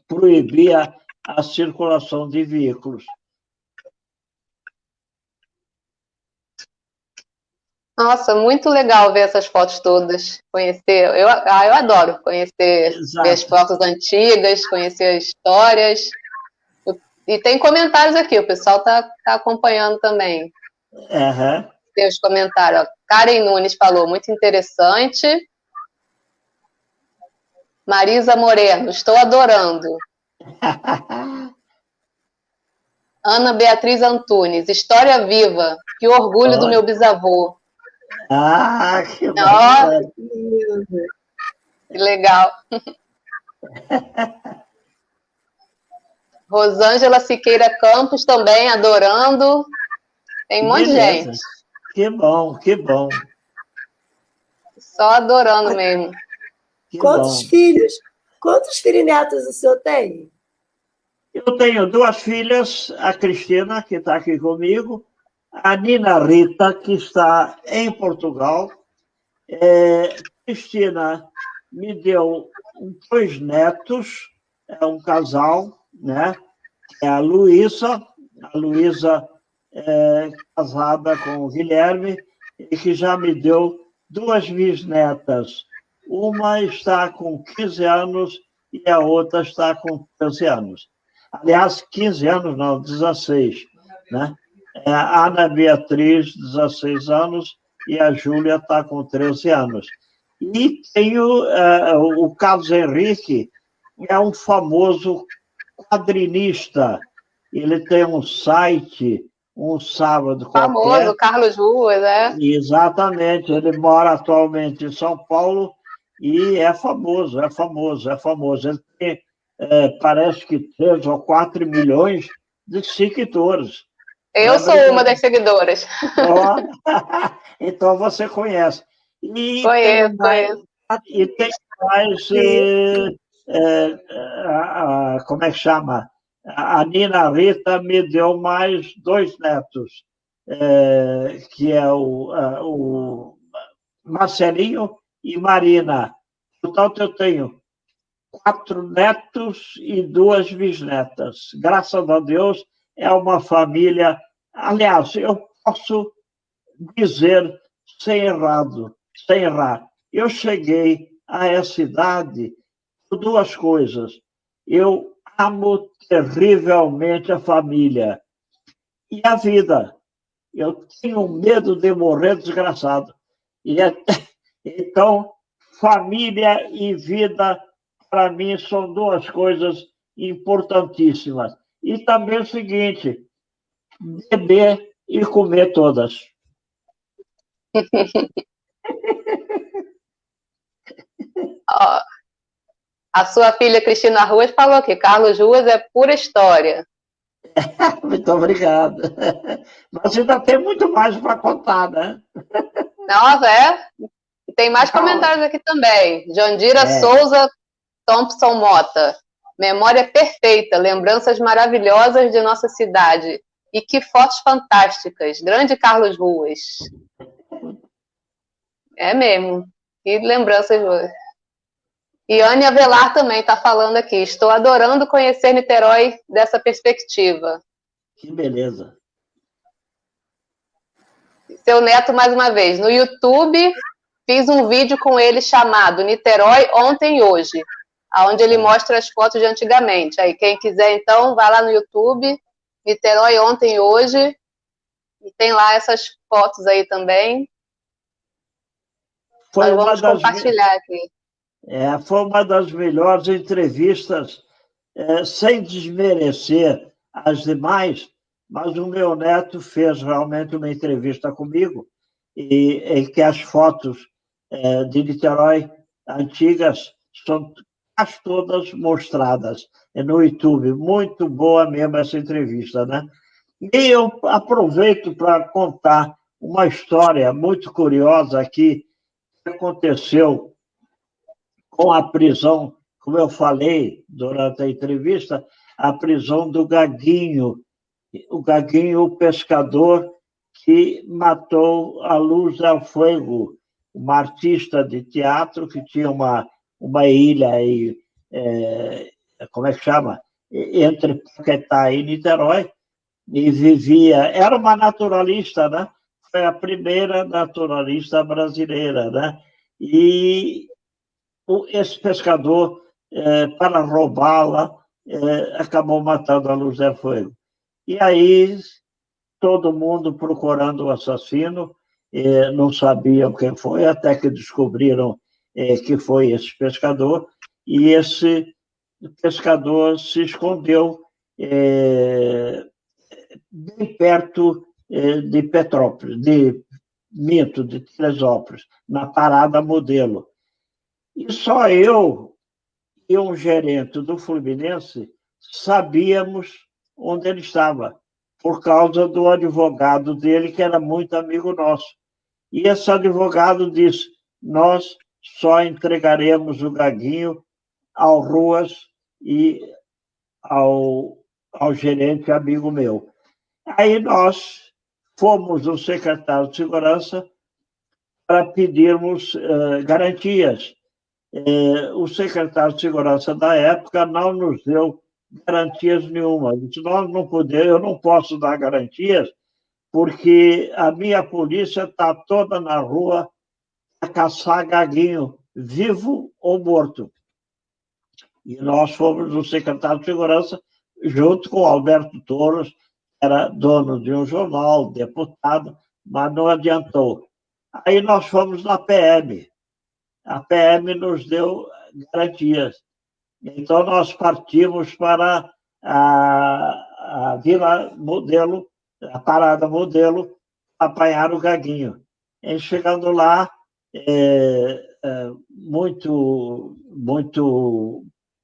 proibia a circulação de veículos. Nossa, muito legal ver essas fotos todas, conhecer. Eu adoro conhecer, ver as fotos antigas, conhecer as histórias. E tem comentários aqui, o pessoal está acompanhando também. Uhum. Tem os comentários. Karen Nunes falou, muito interessante. Marisa Moreno, estou adorando. Ana Beatriz Antunes, história viva, que orgulho do meu bisavô. Ah, que Ó, bacana. que legal. Rosângela Siqueira Campos também, adorando. Tem um monte de Beleza. gente. Que bom, que bom, Só adorando mesmo. que Quantos bom. filhos, quantos filhos e netos o senhor tem? Eu tenho duas filhas, a Cristina, que está aqui comigo, a Nina Rita, que está em Portugal. Cristina me deu 2 netos, é um casal, né? É a Luísa casada com o Guilherme, e que já me deu 2 bisnetas. Uma está com 15 anos e a outra está com 13 anos. Aliás, 15 anos não, 16, né? A Ana Beatriz, 16 anos, e a Júlia está com 13 anos. E tenho o Carlos Henrique, é um famoso quadrinista. Ele tem um site, um sábado qualquer. Famoso, Carlos Ruas, é. Exatamente, ele mora atualmente em São Paulo e é famoso, é famoso, é famoso. Ele tem, parece que 3 ou 4 milhões de seguidores. Não Eu é sou uma das brincadeira. seguidoras. Ó, então você conhece. E Conheço, tenho mais, conheço. e tenho mais como é que chama? A Nina Rita me deu mais 2 netos, que é o Marcelinho e Marina. Portanto, eu tenho 4 netos e 2 bisnetas. Graças a Deus, é uma família. Aliás, eu posso dizer sem errar. Eu cheguei a essa idade por 2 coisas. Eu amo terrivelmente a família e a vida. Eu tenho medo de morrer desgraçado. Então, família e vida, para mim, são 2 coisas importantíssimas. E também o seguinte, beber e comer todas. Ó, a sua filha Cristina Ruas falou que Carlos Ruas é pura história. Muito obrigado. Mas ainda tem muito mais para contar, né? Nossa, é? E tem mais comentários aqui também. Jandira Souza Thompson Mota. Memória perfeita, lembranças maravilhosas de nossa cidade. E que fotos fantásticas. Grande Carlos Ruas. É mesmo. Que lembranças boas. E Anne Avelar também está falando aqui. Estou adorando conhecer Niterói dessa perspectiva. Que beleza. Seu neto, mais uma vez, no YouTube, fiz um vídeo com ele chamado Niterói Ontem e Hoje, onde ele mostra as fotos de antigamente. Aí, quem quiser, então, vai lá no YouTube, Niterói Ontem e Hoje, e tem lá essas fotos aí também. Nós vamos compartilhar aqui. Foi uma das melhores entrevistas, sem desmerecer as demais, mas o meu neto fez realmente uma entrevista comigo, e que as fotos de Niterói antigas são quase todas mostradas no YouTube. Muito boa mesmo essa entrevista, né? E eu aproveito para contar uma história muito curiosa aqui que aconteceu com a prisão, como eu falei durante a entrevista, a prisão do Gaguinho, o pescador que matou a Luz del Fuego, uma artista de teatro que tinha uma ilha aí, como é que chama? Entre Paquetá e Niterói, e vivia, era uma naturalista, né? Foi a primeira naturalista brasileira, né? E esse pescador, para roubá-la, acabou matando a Luz del Fuego. E aí, todo mundo procurando o assassino, não sabiam quem foi, até que descobriram que foi esse pescador, e esse pescador se escondeu bem perto de Petrópolis, de Teresópolis, na Parada Modelo. E só eu e um gerente do Fluminense sabíamos onde ele estava, por causa do advogado dele, que era muito amigo nosso. E esse advogado disse: nós só entregaremos o Gaguinho ao Ruas e ao gerente amigo meu. Aí nós fomos ao secretário de Segurança para pedirmos garantias. O secretário de Segurança da época não nos deu garantias nenhuma. Disse: nós não podemos, eu não posso dar garantias, porque a minha polícia está toda na rua a caçar Gaguinho, vivo ou morto. E nós fomos no secretário de Segurança, junto com o Alberto Torres, que era dono de um jornal, deputado, mas não adiantou. Aí nós fomos na PM. A PM nos deu garantias. Então, nós partimos para a Vila Modelo, a Parada Modelo, apanhar o Gaguinho. E chegando lá, muito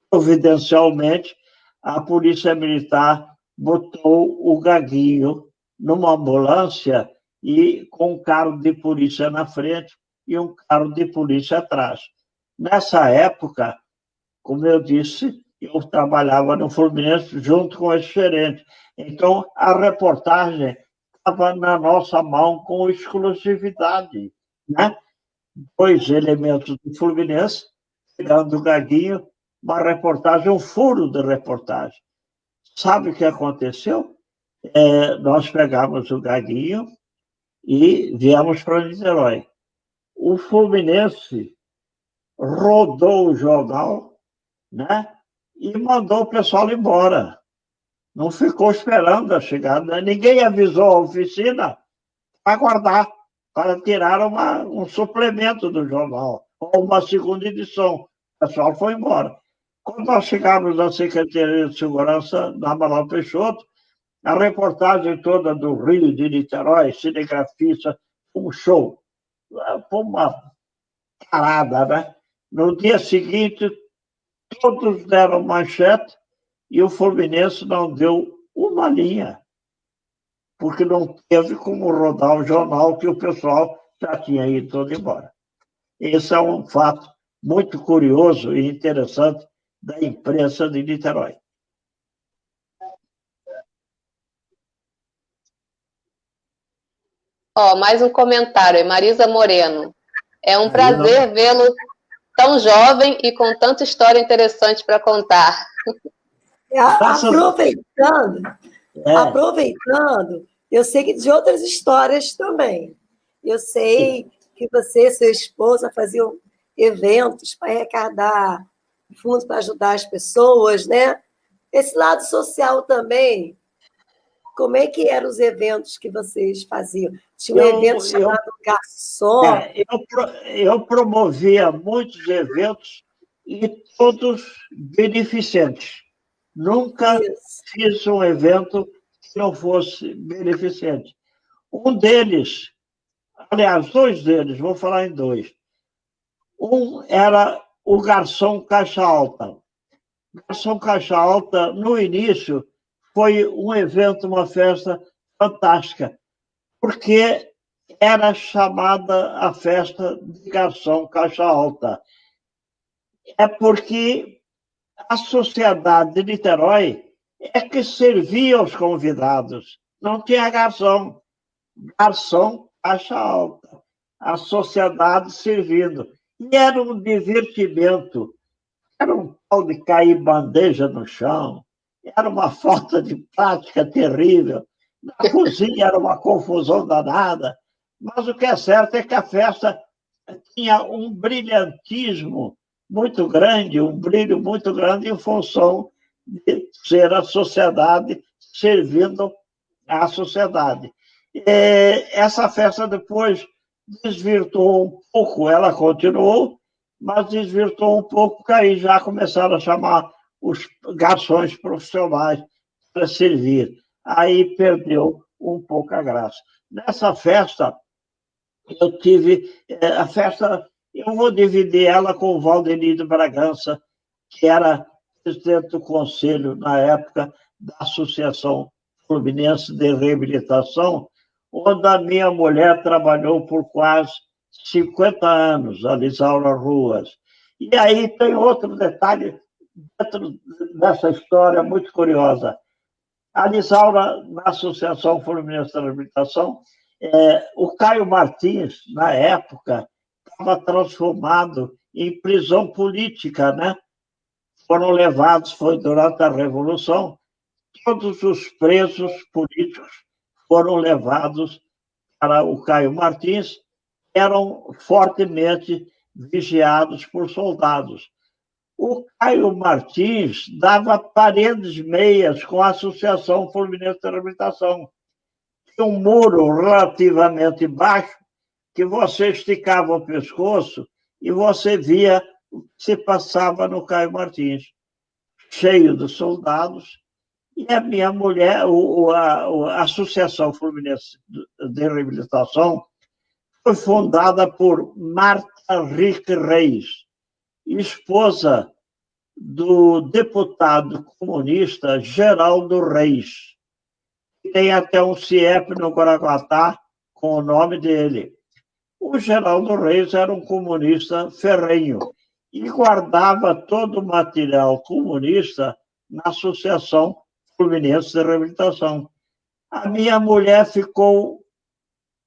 providencialmente, a Polícia Militar botou o Gaguinho numa ambulância e com um carro de polícia na frente e um carro de polícia atrás. Nessa época, como eu disse, eu trabalhava no Fluminense junto com esse gerente. Então, a reportagem estava na nossa mão com exclusividade, né? 2 elementos do Fluminense, pegando o Gaguinho, uma reportagem, um furo de reportagem. Sabe o que aconteceu? Nós pegamos o Gaguinho e viemos para Niterói. O Fluminense rodou o jornal, né? E mandou o pessoal embora. Não ficou esperando a chegada. Ninguém avisou a oficina para guardar, para tirar um suplemento do jornal, ou uma segunda edição. O pessoal foi embora. Quando nós chegamos na Secretaria de Segurança, na Amaral Peixoto, a reportagem toda do Rio, de Niterói, cinegrafista, um show. Foi uma parada, né? No dia seguinte, todos deram manchete e o Fluminense não deu uma linha, porque não teve como rodar o jornal, que o pessoal já tinha ido todo embora. Esse é um fato muito curioso e interessante da imprensa de Niterói. Mais um comentário, Marisa Moreno. É um prazer vê-lo tão jovem e com tanta história interessante para contar. Aproveitando, eu sei que de outras histórias também. Eu sei que você e sua esposa faziam eventos para arrecadar fundos para ajudar as pessoas, né? Esse lado social também. Como é que eram os eventos que vocês faziam? Tinha um evento chamado Garçom. Eu promovia muitos eventos e todos beneficentes. Nunca fiz um evento que não fosse beneficente. Um deles, aliás, 2 deles, vou falar em 2. Um era o Garçom Caixa Alta. Garçom Caixa Alta, no início, foi um evento, uma festa fantástica, porque era chamada a festa de Garçom Caixa Alta. É porque a sociedade de Niterói é que servia aos convidados. Não tinha garçom. Garçom Caixa Alta. A sociedade servindo. E era um divertimento. Era um tal de cair bandeja no chão. Era uma falta de prática terrível. Na cozinha era uma confusão danada. Mas o que é certo é que a festa tinha um brilhantismo muito grande, um brilho muito grande em função de ser a sociedade servindo à sociedade. Essa festa depois desvirtuou um pouco, ela continuou, mas desvirtuou um pouco, porque aí já começaram a chamar os garçons profissionais para servir. aí perdeu um pouco a graça. Nessa festa, eu tive a festa, eu vou dividir ela com o Valdenir de Bragança, que era presidente do conselho, na época, da Associação Fluminense de Reabilitação, onde a minha mulher trabalhou por quase 50 anos, a Lisaura Ruas. E aí tem outro detalhe dentro dessa história muito curiosa. A Lisaura, na Associação Fluminense de Reabilitação, o Caio Martins, na época, estava transformado em prisão política, né? Foram levados, foi durante a Revolução, todos os presos políticos foram levados para o Caio Martins, eram fortemente vigiados por soldados. O Caio Martins dava paredes meias com a Associação Fluminense de Reabilitação. Tinha um muro relativamente baixo que você esticava o pescoço e você via o que se passava no Caio Martins, cheio de soldados. E a minha mulher, a Associação Fluminense de Reabilitação, foi fundada por Marta Rick Reis, esposa do deputado comunista Geraldo Reis. Tem até um CIEP no Guaraguatá com o nome dele. O Geraldo Reis era um comunista ferrenho e guardava todo o material comunista na Associação Fluminense de Reabilitação. A minha mulher ficou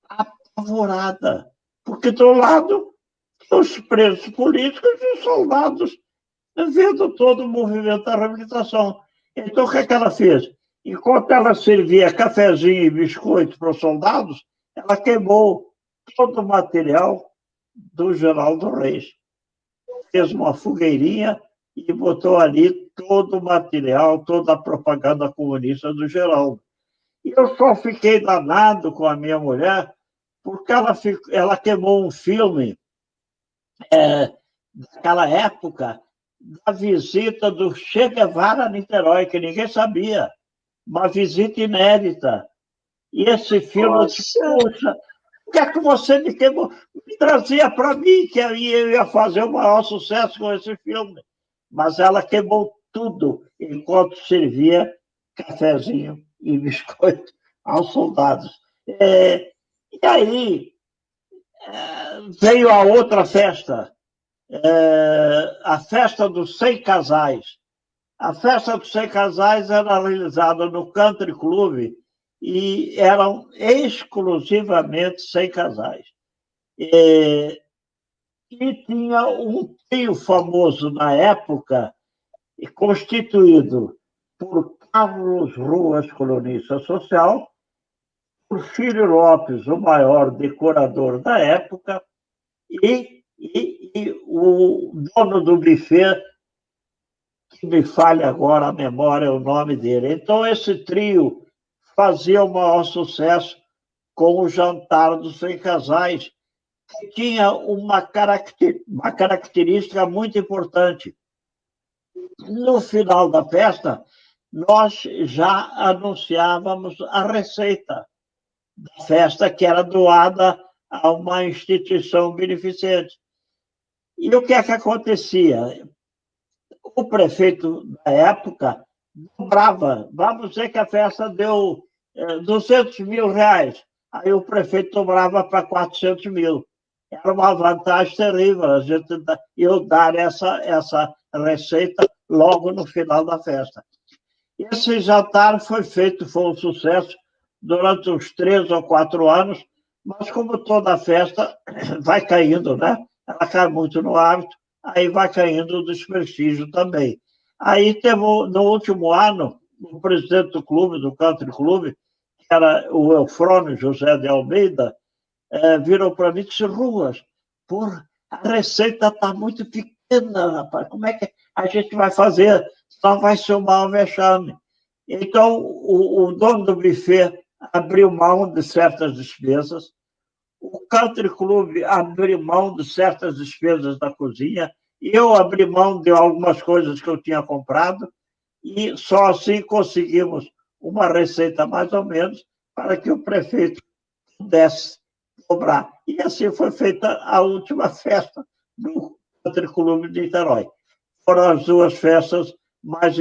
apavorada, porque do lado os presos políticos e os soldados vendo todo o movimento da reabilitação. Então, o que é que ela fez? Enquanto ela servia cafezinho e biscoito para os soldados, ela queimou todo o material do Geraldo Reis. Fez uma fogueirinha e botou ali todo o material, toda a propaganda comunista do Geraldo. E eu só fiquei danado com a minha mulher porque ela queimou um filme daquela época da visita do Che Guevara a Niterói, que ninguém sabia. Uma visita inédita. E esse filme, puxa, o que é que você me queimou? Me trazia para mim, que eu ia fazer o maior sucesso com esse filme. Mas ela queimou tudo enquanto servia cafezinho e biscoito aos soldados. E aí veio a outra festa, a festa dos 100 casais. A festa dos 100 casais era realizada no Country Club e eram exclusivamente 100 casais. E tinha um trio famoso na época, constituído por Carlos Ruas, colunista social, Porfírio Lopes, o maior decorador da época, e o dono do buffet, que me falha agora a memória, o nome dele. Então, esse trio fazia o maior sucesso com o Jantar dos 100 Casais, que tinha uma característica muito importante. No final da festa, nós já anunciávamos a receita da festa, que era doada a uma instituição beneficente. E o que é que acontecia? O prefeito da época dobrava. Vamos dizer que a festa deu 200 mil reais. Aí o prefeito dobrava para 400 mil. Era uma vantagem terrível eu dar essa receita logo no final da festa. Esse jantar foi um sucesso durante uns 3 ou 4 anos, mas como toda festa vai caindo, né? Ela cai muito no hábito, aí vai caindo o desprestígio também. Aí teve, no último ano, o presidente do clube, do Country Club, que era o Eufrônio José de Almeida, virou para mim e disse: Ruas, porra, a receita está muito pequena, rapaz, como é que a gente vai fazer? Só vai ser um mau vexame. Então, o dono do buffet abriu mão de certas despesas, o Country Club abriu mão de certas despesas da cozinha, eu abri mão de algumas coisas que eu tinha comprado, e só assim conseguimos uma receita mais ou menos para que o prefeito pudesse cobrar. E assim foi feita a última festa do Country Club de Niterói. Foram as duas festas mais...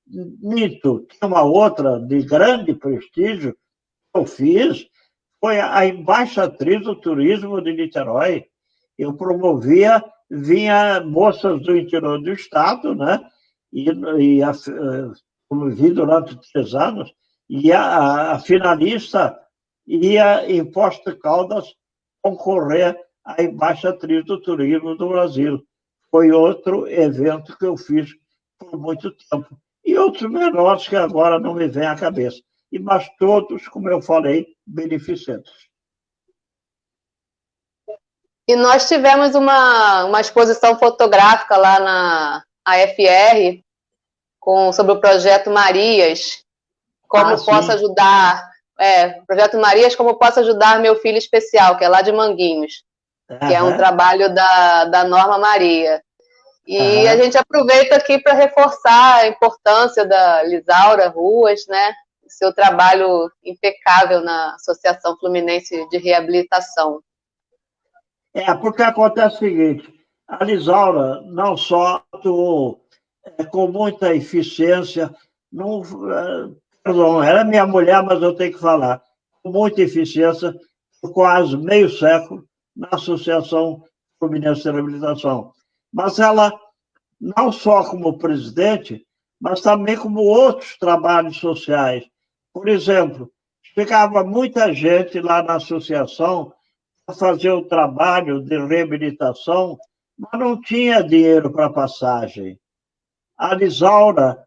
Mito, tinha uma outra de grande prestígio que eu fiz, foi a embaixatriz do turismo de Niterói. Eu promovia, vinha moças do interior do estado, né? Promovi durante 3 anos, e a finalista ia em Poços de Caldas concorrer à embaixatriz do turismo do Brasil. Foi outro evento que eu fiz por muito tempo. E outros menores que agora não me vêm à cabeça. Mas todos, como eu falei, beneficentes. E nós tivemos uma exposição fotográfica lá na AFR sobre o Projeto Marias, como posso ajudar... Projeto Marias, como posso ajudar meu filho especial, que é lá de Manguinhos, que é um trabalho da Norma Maria. E a gente aproveita aqui para reforçar a importância da Lisaura Ruas, né? Seu trabalho impecável na Associação Fluminense de Reabilitação. Porque acontece o seguinte, a Lisaura não só atuou com muita eficiência, perdão, ela é minha mulher, mas eu tenho que falar, com muita eficiência, por quase meio século, na Associação Fluminense de Reabilitação. Mas ela, não só como presidente, mas também como outros trabalhos sociais. Por exemplo, chegava muita gente lá na associação para fazer o trabalho de reabilitação, mas não tinha dinheiro para passagem. A Lisaura,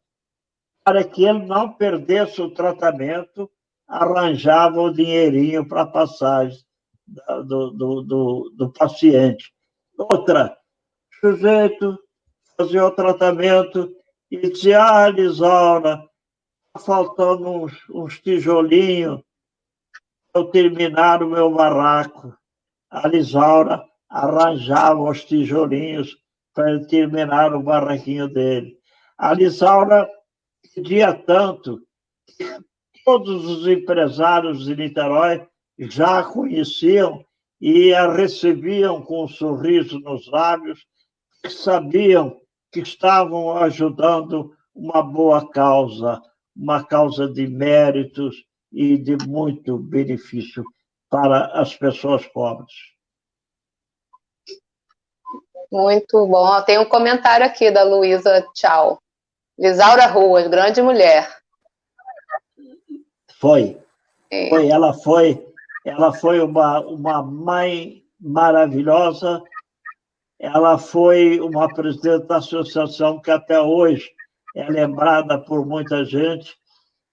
para que ele não perdesse o tratamento, arranjava o dinheirinho para a passagem do paciente. Outra, o sujeito fazia o tratamento e dizia, Lisaura, está faltando uns tijolinhos para eu terminar o meu barraco. A Lisaura arranjava os tijolinhos para ele terminar o barraquinho dele. A Lisaura pedia tanto que todos os empresários de Niterói já a conheciam e a recebiam com um sorriso nos lábios, que sabiam que estavam ajudando uma boa causa, uma causa de méritos e de muito benefício para as pessoas pobres. Muito bom. Tem um comentário aqui da Luísa Tchau. Lisaura Ruas, grande mulher. Foi. Ela foi uma mãe maravilhosa. Ela foi uma presidente da associação que até hoje é lembrada por muita gente.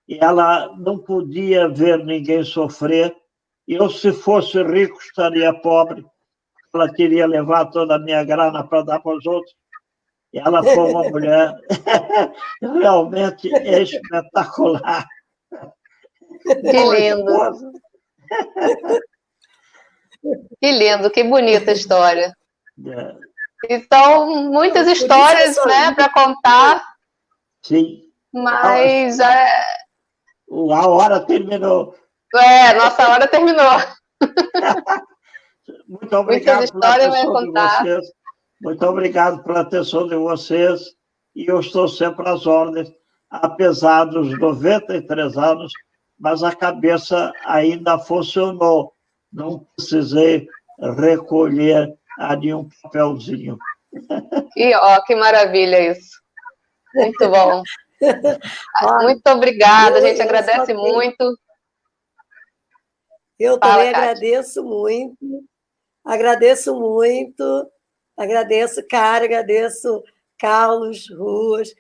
E ela não podia ver ninguém sofrer. Eu, se fosse rico, estaria pobre. Ela queria levar toda a minha grana para dar para os outros. E ela foi uma mulher realmente espetacular. Que lindo. Que lindo, que bonita história. Então, muitas histórias, né, para contar. Sim. Mas... A hora terminou. Nossa hora terminou. Muito obrigado pela atenção de vocês. Muito obrigado pela atenção de vocês. E eu estou sempre às ordens, apesar dos 93 anos, mas a cabeça ainda funcionou. Não precisei recolher a nenhum papelzinho. Que maravilha isso. Muito bom. Muito obrigada, a gente agradece muito. Eu também agradeço muito. Agradeço muito. Agradeço, Karen, agradeço Carlos Ruas,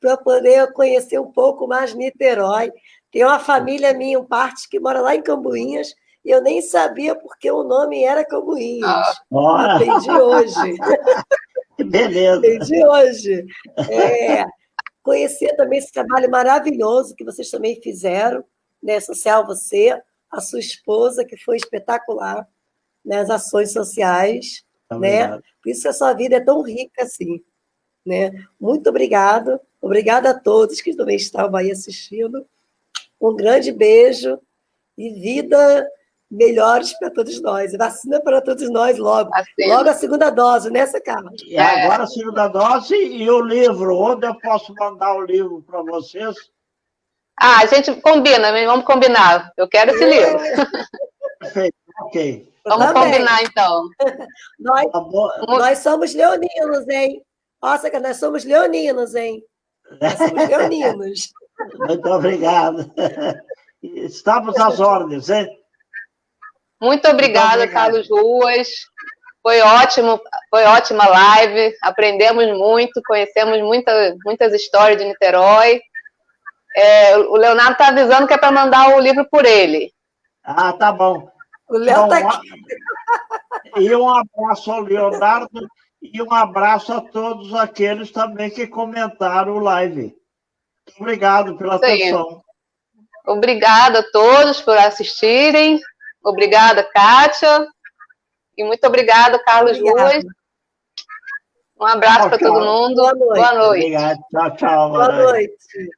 para poder conhecer um pouco mais Niterói. Tem uma família minha, um parte, que mora lá em Cambuinhas, e eu nem sabia porque o nome era Cambuinhas. Aprendi hoje. Que beleza! Aprendi hoje. Conhecer também esse trabalho maravilhoso que vocês também fizeram, né? Social você, a sua esposa, que foi espetacular nas ações sociais. Né? Por isso a sua vida é tão rica assim. Né? Muito obrigado. Obrigada a todos que também estavam aí assistindo. Um grande beijo e vida melhores para todos nós. Vacina para todos nós logo. Vacina. Logo a segunda dose, né, Carla? E agora a segunda dose e o livro. Onde eu posso mandar o livro para vocês? Ah, a gente combina, vamos combinar. Eu quero esse livro. Perfeito, ok. Vamos combinar, então. Nós somos leoninos, hein? Nossa, que nós somos leoninos, hein? Nós somos leoninos. Muito obrigado. Estamos às ordens, hein? Muito obrigada, Carlos Ruas. Foi ótimo, foi ótima live. Aprendemos muito, conhecemos muitas histórias de Niterói. O Leonardo está avisando que é para mandar o livro por ele. Ah, tá bom. O Léo está aqui. E um abraço ao Leonardo e um abraço a todos aqueles também que comentaram o live. Muito obrigado pela atenção. Obrigada a todos por assistirem. Obrigada, Kátia. E muito obrigada, Carlos Ruas. Um abraço para todo mundo. Boa noite. Boa noite. Obrigado. Tchau, tchau. Boa noite.